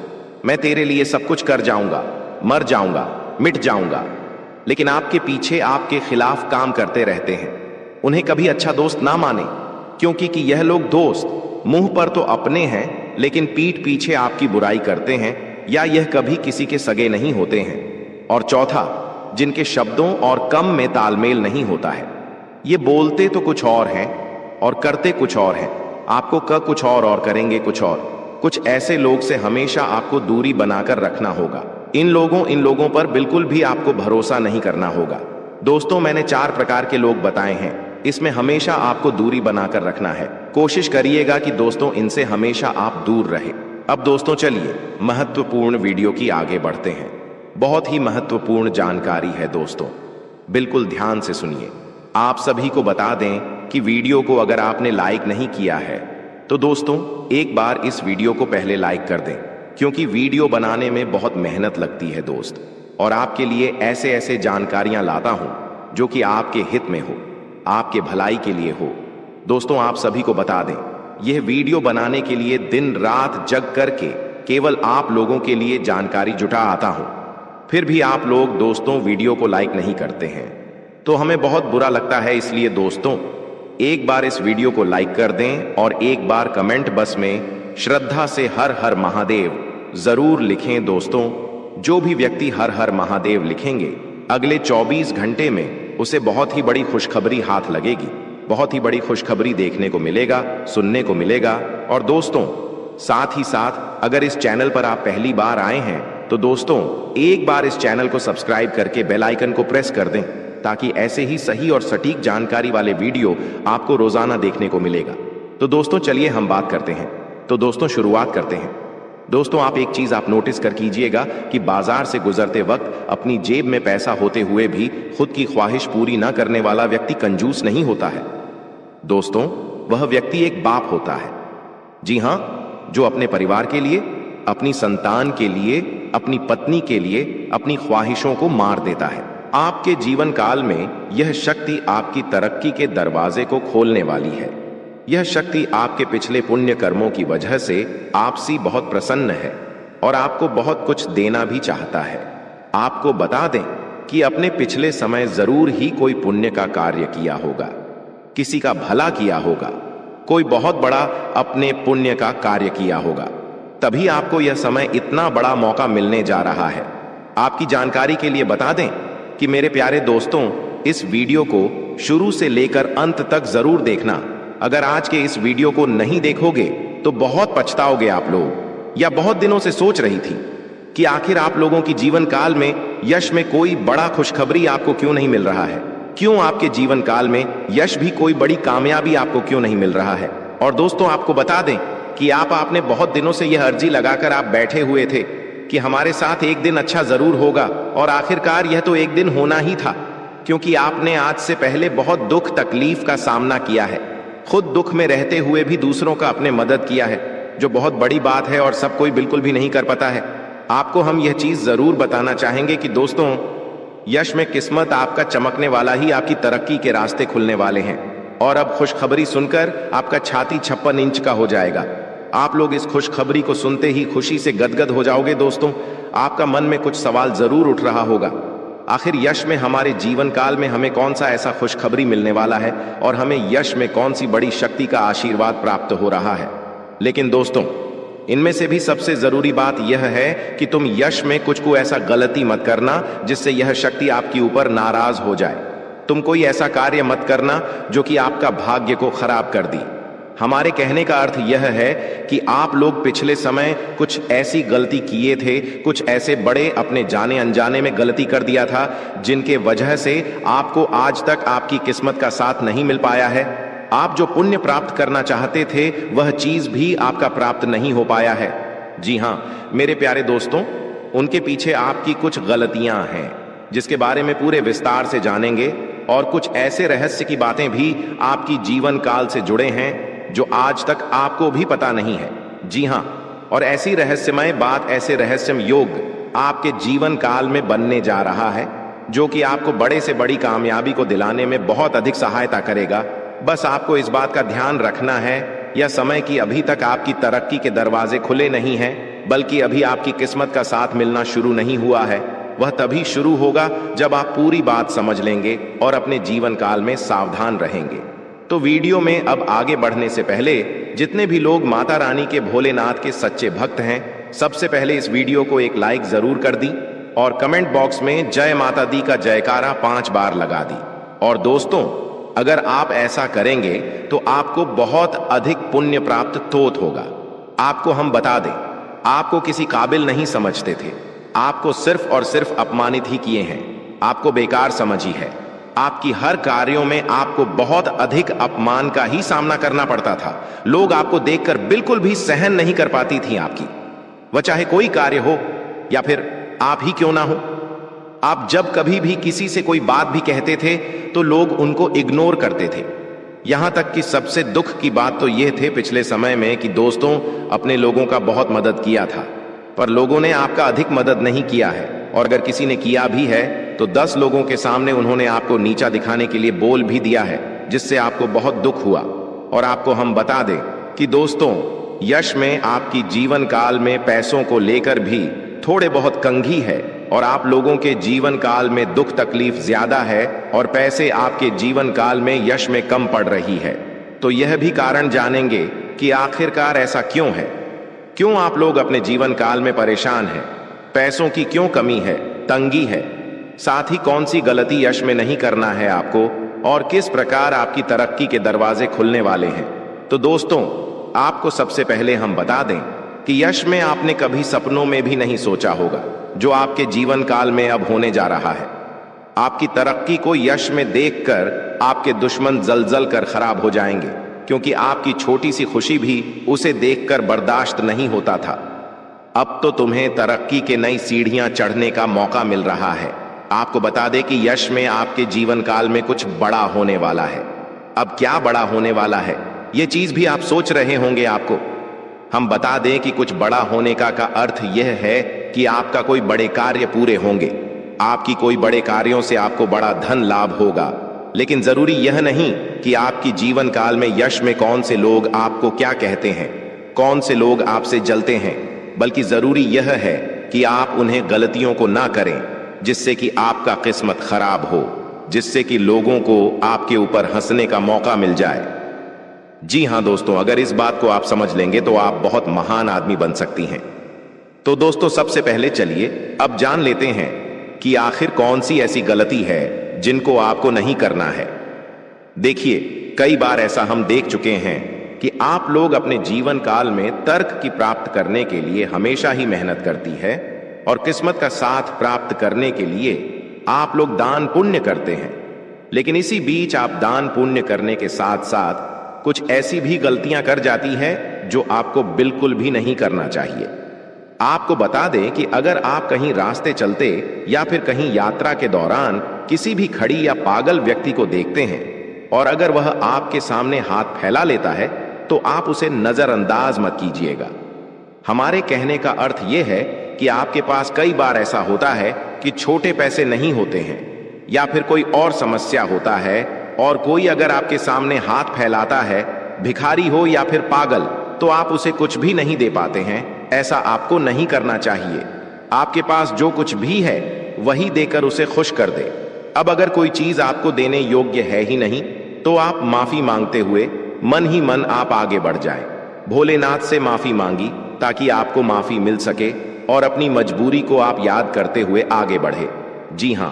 मैं तेरे लिए सब कुछ कर जाऊंगा, मर जाऊंगा, मिट जाऊंगा, लेकिन आपके पीछे आपके खिलाफ काम करते रहते हैं। उन्हें कभी अच्छा दोस्त ना माने, क्योंकि कि यह लोग दोस्त मुंह पर तो अपने हैं लेकिन पीठ पीछे आपकी बुराई करते हैं, या यह कभी किसी के सगे नहीं होते हैं। और चौथा, जिनके शब्दों और कम में तालमेल नहीं होता है। ये बोलते तो कुछ और हैं और करते कुछ और हैं, आपको कुछ और करेंगे कुछ और। कुछ ऐसे लोग से हमेशा आपको दूरी बनाकर रखना होगा। इन लोगों पर बिल्कुल भी आपको भरोसा नहीं करना होगा। दोस्तों, मैंने 4 प्रकार के लोग बताए हैं, इसमें हमेशा आपको दूरी बनाकर रखना है। कोशिश करिएगा कि दोस्तों इनसे हमेशा आप दूर रहे। अब दोस्तों चलिए महत्वपूर्ण वीडियो की आगे बढ़ते हैं। बहुत ही महत्वपूर्ण जानकारी है दोस्तों, बिल्कुल ध्यान से सुनिए। आप सभी को बता दें कि वीडियो को अगर आपने लाइक नहीं किया है तो दोस्तों एक बार इस वीडियो को पहले लाइक कर दें, क्योंकि वीडियो बनाने में बहुत मेहनत लगती है दोस्त, और आपके लिए ऐसे ऐसे जानकारियां लाता हूं जो कि आपके हित में हो, आपके भलाई के लिए हो। दोस्तों, आप सभी को बता दें, यह वीडियो बनाने के लिए दिन रात जग करके केवल आप लोगों के लिए जानकारी जुटा आता हूं, फिर भी आप लोग दोस्तों वीडियो को लाइक नहीं करते हैं, तो हमें बहुत बुरा लगता है। इसलिए दोस्तों एक बार इस वीडियो को लाइक कर दें और एक बार कमेंट बॉक्स में श्रद्धा से हर हर महादेव जरूर लिखें। दोस्तों, जो भी व्यक्ति हर हर महादेव लिखेंगे, अगले 24 घंटे में उसे बहुत ही बड़ी खुशखबरी हाथ लगेगी, बहुत ही बड़ी खुशखबरी देखने को मिलेगा, सुनने को मिलेगा। और दोस्तों साथ ही साथ अगर इस चैनल पर आप पहली बार आए हैं तो दोस्तों एक बार इस चैनल को सब्सक्राइब करके बेल आइकन को प्रेस कर दें, ताकि ऐसे ही सही और सटीक जानकारी वाले वीडियो आपको रोजाना देखने को मिलेगा। तो दोस्तों चलिए हम बात करते हैं। तो दोस्तों शुरुआत करते हैं। दोस्तों आप एक चीज आप नोटिस कर कीजिएगा कि बाजार से गुजरते वक्त अपनी जेब में पैसा होते हुए भी खुद की ख्वाहिश पूरी ना करने वाला व्यक्ति कंजूस नहीं होता है दोस्तों, वह व्यक्ति एक बाप होता है। जी हां, जो अपने परिवार के लिए, अपनी संतान के लिए, अपनी पत्नी के लिए अपनी ख्वाहिशों को मार देता है। आपके जीवन काल में यह शक्ति आपकी तरक्की के दरवाजे को खोलने वाली है। यह शक्ति आपके पिछले पुण्य कर्मों की वजह से आपसे बहुत प्रसन्न है और आपको बहुत कुछ देना भी चाहता है। आपको बता दें कि अपने पिछले समय जरूर ही कोई पुण्य का कार्य किया होगा, किसी का भला किया होगा, कोई बहुत बड़ा अपने पुण्य का कार्य किया होगा, तभी आपको यह समय इतना बड़ा मौका मिलने जा रहा है। आपकी जानकारी के लिए बता दें कि मेरे प्यारे दोस्तों, इस वीडियो को शुरू से लेकर अंत तक जरूर देखना। अगर आज के इस वीडियो को नहीं देखोगे तो बहुत पछताओगे आप लोग। या बहुत दिनों से सोच रही थी कि आखिर आप लोगों की जीवन काल में यश में कोई बड़ा खुशखबरी आपको क्यों नहीं मिल रहा है, क्यों आपके जीवन काल में यश भी कोई बड़ी कामयाबी आपको क्यों नहीं मिल रहा है। और दोस्तों आपको बता दें कि आपने बहुत दिनों से यह अर्जी लगाकर आप बैठे हुए थे कि हमारे साथ एक दिन अच्छा जरूर होगा, और आखिरकार यह तो एक दिन होना ही था, क्योंकि आपने आज से पहले बहुत दुख तकलीफ का सामना किया है, खुद दुख में रहते हुए भी दूसरों का अपने मदद किया है, जो बहुत बड़ी बात है और सब कोई बिल्कुल भी नहीं कर पाता है। आपको हम यह चीज जरूर बताना चाहेंगे कि दोस्तों यश में किस्मत आपका चमकने वाला ही आपकी तरक्की के रास्ते खुलने वाले हैं। और अब खुशखबरी सुनकर आपका छाती 56 इंच का हो जाएगा। आप लोग इस खुशखबरी को सुनते ही खुशी से गदगद हो जाओगे। दोस्तों आपका मन में कुछ सवाल जरूर उठ रहा होगा, आखिर यश में हमारे जीवन काल में हमें कौन सा ऐसा खुशखबरी मिलने वाला है और हमें यश में कौन सी बड़ी शक्ति का आशीर्वाद प्राप्त हो रहा है। लेकिन दोस्तों इनमें से भी सबसे जरूरी बात यह है कि तुम यश में कुछ को ऐसा गलती मत करना जिससे यह शक्ति आपके ऊपर नाराज हो जाए। तुम कोई ऐसा कार्य मत करना जो कि आपका भाग्य को खराब कर दी। हमारे कहने का अर्थ यह है कि आप लोग पिछले समय कुछ ऐसी गलती किए थे, कुछ ऐसे बड़े अपने जाने अनजाने में गलती कर दिया था जिनके वजह से आपको आज तक आपकी किस्मत का साथ नहीं मिल पाया है। आप जो पुण्य प्राप्त करना चाहते थे वह चीज भी आपका प्राप्त नहीं हो पाया है। जी हां मेरे प्यारे दोस्तों, उनके पीछे आपकी कुछ गलतियां हैं जिसके बारे में पूरे विस्तार से जानेंगे, और कुछ ऐसे रहस्य की बातें भी आपकी जीवन काल से जुड़े हैं जो आज तक आपको भी पता नहीं है। जी हां, और ऐसी रहस्यमय बात, ऐसे रहस्यमय योग आपके जीवन काल में बनने जा रहा है जो कि आपको बड़े से बड़ी कामयाबी को दिलाने में बहुत अधिक सहायता करेगा। बस आपको इस बात का ध्यान रखना है, यह समय की अभी तक आपकी तरक्की के दरवाजे खुले नहीं हैं, बल्कि अभी आपकी किस्मत का साथ मिलना शुरू नहीं हुआ है। वह तभी शुरू होगा जब आप पूरी बात समझ लेंगे और अपने जीवन काल में सावधान रहेंगे। तो वीडियो में अब आगे बढ़ने से पहले जितने भी लोग माता रानी के भोलेनाथ के सच्चे भक्त हैं, सबसे पहले इस वीडियो को एक लाइक जरूर कर दी और कमेंट बॉक्स में जय माता दी का जयकारा 5 बार लगा दी। और दोस्तों, अगर आप ऐसा करेंगे तो आपको बहुत अधिक पुण्य प्राप्त तोत होगा। आपको हम बता दें, आपको किसी काबिल नहीं समझते थे, आपको सिर्फ और सिर्फ अपमानित ही किए हैं, आपको बेकार समझी है। आपकी हर कार्यों में आपको बहुत अधिक अपमान का ही सामना करना पड़ता था। लोग आपको देखकर बिल्कुल भी सहन नहीं कर पाती थी आपकी, वह चाहे कोई कार्य हो या फिर आप ही क्यों ना हो। आप जब कभी भी किसी से कोई बात भी कहते थे तो लोग उनको इग्नोर करते थे। यहां तक कि सबसे दुख की बात तो यह थे पिछले समय में कि दोस्तों अपने लोगों का बहुत मदद किया था, पर लोगों ने आपका अधिक मदद नहीं किया है, और अगर किसी ने किया भी है तो 10 लोगों के सामने उन्होंने आपको नीचा दिखाने के लिए बोल भी दिया है, जिससे आपको बहुत दुख हुआ। और आपको हम बता दें कि दोस्तों, यश में आपकी जीवन काल में पैसों को लेकर भी थोड़े बहुत कंघी है, और आप लोगों के जीवन काल में दुख तकलीफ ज्यादा है और पैसे आपके जीवन काल में यश में कम पड़ रही है। तो यह भी कारण जानेंगे कि आखिरकार ऐसा क्यों है, क्यों आप लोग अपने जीवन काल में परेशान हैं, पैसों की क्यों कमी है, तंगी है, साथ ही कौन सी गलती यश में नहीं करना है आपको, और किस प्रकार आपकी तरक्की के दरवाजे खुलने वाले हैं। तो दोस्तों, आपको सबसे पहले हम बता दें कि यश में आपने कभी सपनों में भी नहीं सोचा होगा जो आपके जीवन काल में अब होने जा रहा है। आपकी तरक्की को यश में देखकर आपके दुश्मन जल कर खराब हो जाएंगे, क्योंकि आपकी छोटी सी खुशी भी उसे देखकर बर्दाश्त नहीं होता था। अब तो तुम्हें तरक्की के नई सीढ़ियां चढ़ने का मौका मिल रहा है। आपको बता दें कि यश में आपके जीवन काल में कुछ बड़ा होने वाला है। अब क्या बड़ा होने वाला है, यह चीज भी आप सोच रहे होंगे। आपको हम बता दें कि कुछ बड़ा होने का अर्थ यह है कि आपका कोई बड़े कार्य पूरे होंगे, आपकी कोई बड़े कार्यों से आपको बड़ा धन लाभ होगा। लेकिन जरूरी यह नहीं कि आपकी जीवन काल में यश में कौन से लोग आपको क्या कहते हैं, कौन से लोग आपसे जलते हैं, बल्कि जरूरी यह है कि आप उन्हें गलतियों को ना करें जिससे कि आपका किस्मत खराब हो, जिससे कि लोगों को आपके ऊपर हंसने का मौका मिल जाए। जी हां दोस्तों, अगर इस बात को आप समझ लेंगे तो आप बहुत महान आदमी बन सकती हैं। तो दोस्तों, सबसे पहले चलिए अब जान लेते हैं कि आखिर कौन सी ऐसी गलती है जिनको आपको नहीं करना है। देखिए, कई बार ऐसा हम देख चुके हैं कि आप लोग अपने जीवन काल में तर्क की प्राप्त करने के लिए हमेशा ही मेहनत करती है, और किस्मत का साथ प्राप्त करने के लिए आप लोग दान पुण्य करते हैं। लेकिन इसी बीच आप दान पुण्य करने के साथ साथ कुछ ऐसी भी गलतियां कर जाती है जो आपको बिल्कुल भी नहीं करना चाहिए। आपको बता दें कि अगर आप कहीं रास्ते चलते या फिर कहीं यात्रा के दौरान किसी भी खड़ी या पागल व्यक्ति को देखते हैं, और अगर वह आपके सामने हाथ फैला लेता है तो आप उसे नजरअंदाज मत कीजिएगा। हमारे कहने का अर्थ यह है कि आपके पास कई बार ऐसा होता है कि छोटे पैसे नहीं होते हैं, या फिर कोई और समस्या होता है, और कोई अगर आपके सामने हाथ फैलाता है, भिखारी हो या फिर पागल, तो आप उसे कुछ भी नहीं दे पाते हैं। ऐसा आपको नहीं करना चाहिए। आपके पास जो कुछ भी है वही देकर उसे खुश कर दे। अब अगर कोई चीज आपको देने योग्य है ही नहीं तो आप माफी मांगते हुए मन ही मन आप आगे बढ़ जाएं। भोलेनाथ से माफी मांगी ताकि आपको माफी मिल सके, और अपनी मजबूरी को आप याद करते हुए आगे बढ़े। जी हां,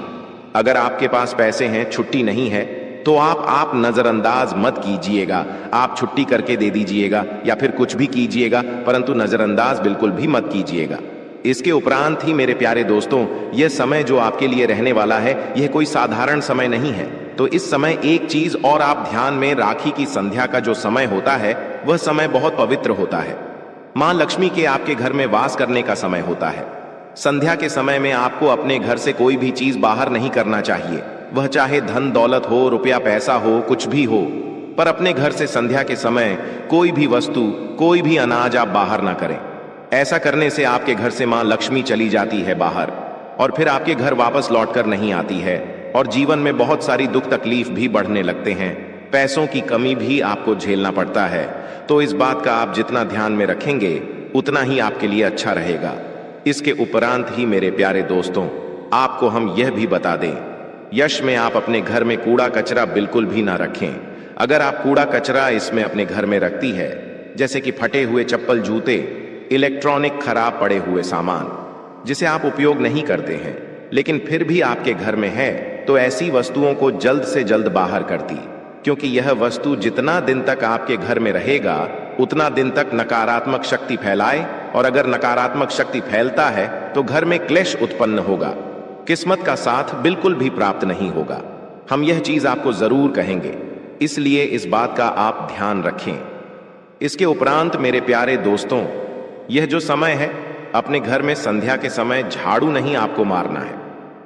अगर आपके पास पैसे हैं, छुट्टी नहीं है, तो आप नजरअंदाज मत कीजिएगा। आप छुट्टी करके दे दीजिएगा या फिर कुछ भी कीजिएगा, परंतु नजरअंदाज बिल्कुल भी मत कीजिएगा। इसके उपरांत ही मेरे प्यारे दोस्तों, यह समय जो आपके लिए रहने वाला है, यह कोई साधारण समय नहीं है। तो इस समय एक चीज और आप ध्यान में राखी की संध्या का जो समय होता है, वह समय बहुत पवित्र होता है। मां लक्ष्मी के आपके घर में वास करने का समय होता है। संध्या के समय में आपको अपने घर से कोई भी चीज बाहर नहीं करना चाहिए, वह चाहे धन दौलत हो, रुपया पैसा हो, कुछ भी हो, पर अपने घर से संध्या के समय कोई भी वस्तु, कोई भी अनाज आप बाहर ना करें। ऐसा करने से आपके घर से मां लक्ष्मी चली जाती है बाहर और फिर आपके घर वापस लौटकर नहीं आती है और जीवन में बहुत सारी दुख तकलीफ भी बढ़ने लगते हैं, पैसों की कमी भी आपको झेलना पड़ता है। तो इस बात का आप जितना ध्यान में रखेंगे उतना ही आपके लिए अच्छा रहेगा। इसके उपरांत ही मेरे प्यारे दोस्तों, आपको हम यह भी बता दें, यश में आप अपने घर में कूड़ा कचरा बिल्कुल भी ना रखें। अगर आप कूड़ा कचरा इसमें अपने घर में रखती है, जैसे कि फटे हुए चप्पल, जूते, इलेक्ट्रॉनिक खराब पड़े हुए सामान जिसे आप उपयोग नहीं करते हैं लेकिन फिर भी आपके घर में है, तो ऐसी वस्तुओं को जल्द से जल्द बाहर कर दी, क्योंकि यह वस्तु जितना दिन तक आपके घर में रहेगा उतना दिन तक नकारात्मक शक्ति फैलाए, और अगर नकारात्मक शक्ति फैलता है तो घर में क्लेश उत्पन्न होगा, किस्मत का साथ बिल्कुल भी प्राप्त नहीं होगा। हम यह चीज आपको जरूर कहेंगे, इसलिए इस बात का आप ध्यान रखें। इसके उपरांत मेरे प्यारे दोस्तों, यह जो समय है, अपने घर में संध्या के समय झाड़ू नहीं आपको मारना है,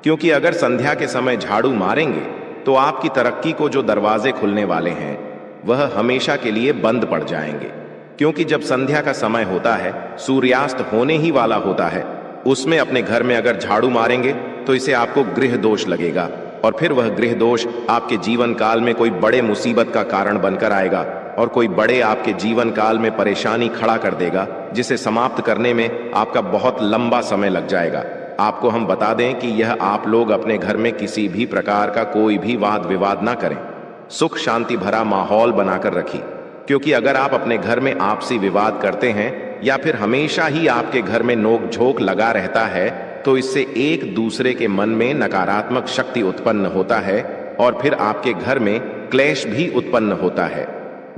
क्योंकि अगर संध्या के समय झाड़ू मारेंगे तो आपकी तरक्की को जो दरवाजे खुलने वाले हैं वह हमेशा के लिए बंद पड़ जाएंगे। क्योंकि जब संध्या का समय होता है, सूर्यास्त होने ही वाला होता है, उसमें अपने घर में अगर झाड़ू मारेंगे तो इसे आपको गृह दोष लगेगा और फिर वह गृह दोष आपके जीवन काल में कोई बड़े मुसीबत का कारण बनकर आएगा और कोई बड़े आपके जीवन काल में परेशानी खड़ा कर देगा, जिसे समाप्त करने में आपका बहुत लंबा समय लग जाएगा। आपको हम बता दें कि यह आप लोग अपने घर में किसी भी प्रकार का कोई भी वाद विवाद ना करें, सुख शांति भरा माहौल बनाकर रखिए। क्योंकि अगर आप अपने घर में आपसी विवाद करते हैं या फिर हमेशा ही आपके घर में नोक झोंक लगा रहता है, तो इससे एक दूसरे के मन में नकारात्मक शक्ति उत्पन्न होता है और फिर आपके घर में क्लेश भी उत्पन्न होता है,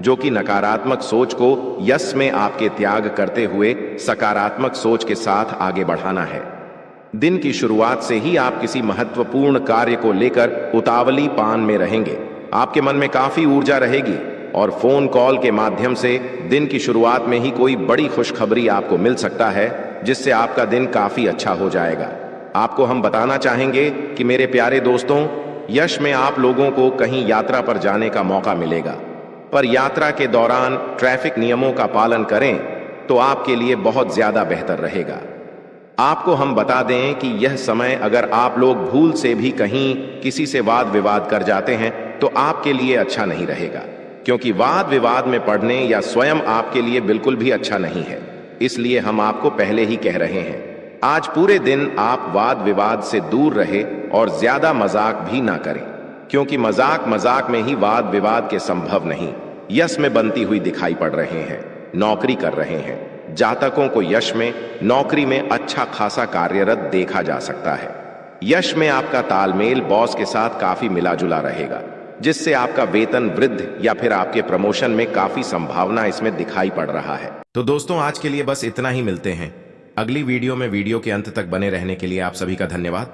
जो कि नकारात्मक सोच को यश में आपके त्याग करते हुए सकारात्मक सोच के साथ आगे बढ़ाना है। दिन की शुरुआत से ही आप किसी महत्वपूर्ण कार्य को लेकर उतावली पान में रहेंगे। आपके मन में काफी ऊर्जा रहेगी और फोन कॉल के माध्यम से दिन की शुरुआत में ही कोई बड़ी खुशखबरी आपको मिल सकता है, जिससे आपका दिन काफी अच्छा हो जाएगा। आपको हम बताना चाहेंगे कि मेरे प्यारे दोस्तों, यश में आप लोगों को कहीं यात्रा पर जाने का मौका मिलेगा, पर यात्रा के दौरान ट्रैफिक नियमों का पालन करें तो आपके लिए बहुत ज्यादा बेहतर रहेगा। आपको हम बता दें कि यह समय अगर आप लोग भूल से भी कहीं किसी से वाद विवाद कर जाते हैं तो आपके लिए अच्छा नहीं रहेगा, क्योंकि वाद विवाद में पड़ने या स्वयं आपके लिए बिल्कुल भी अच्छा नहीं है। इसलिए हम आपको पहले ही कह रहे हैं, आज पूरे दिन आप वाद विवाद से दूर रहे और ज्यादा मजाक भी ना करें, क्योंकि मजाक में ही वाद विवाद के संभव नहीं यश में बनती हुई दिखाई पड़ रहे हैं। नौकरी कर रहे हैं जातकों को यश में, नौकरी में अच्छा खासा कार्यरत देखा जा सकता है। यश में आपका तालमेल बॉस के साथ काफी मिला जुला रहेगा, जिससे आपका वेतन वृद्धि या फिर आपके प्रमोशन में काफी संभावना इसमें दिखाई पड़ रहा है। तो दोस्तों, आज के लिए बस इतना ही। मिलते हैं अगली वीडियो में। वीडियो के अंत तक बने रहने के लिए आप सभी का धन्यवाद।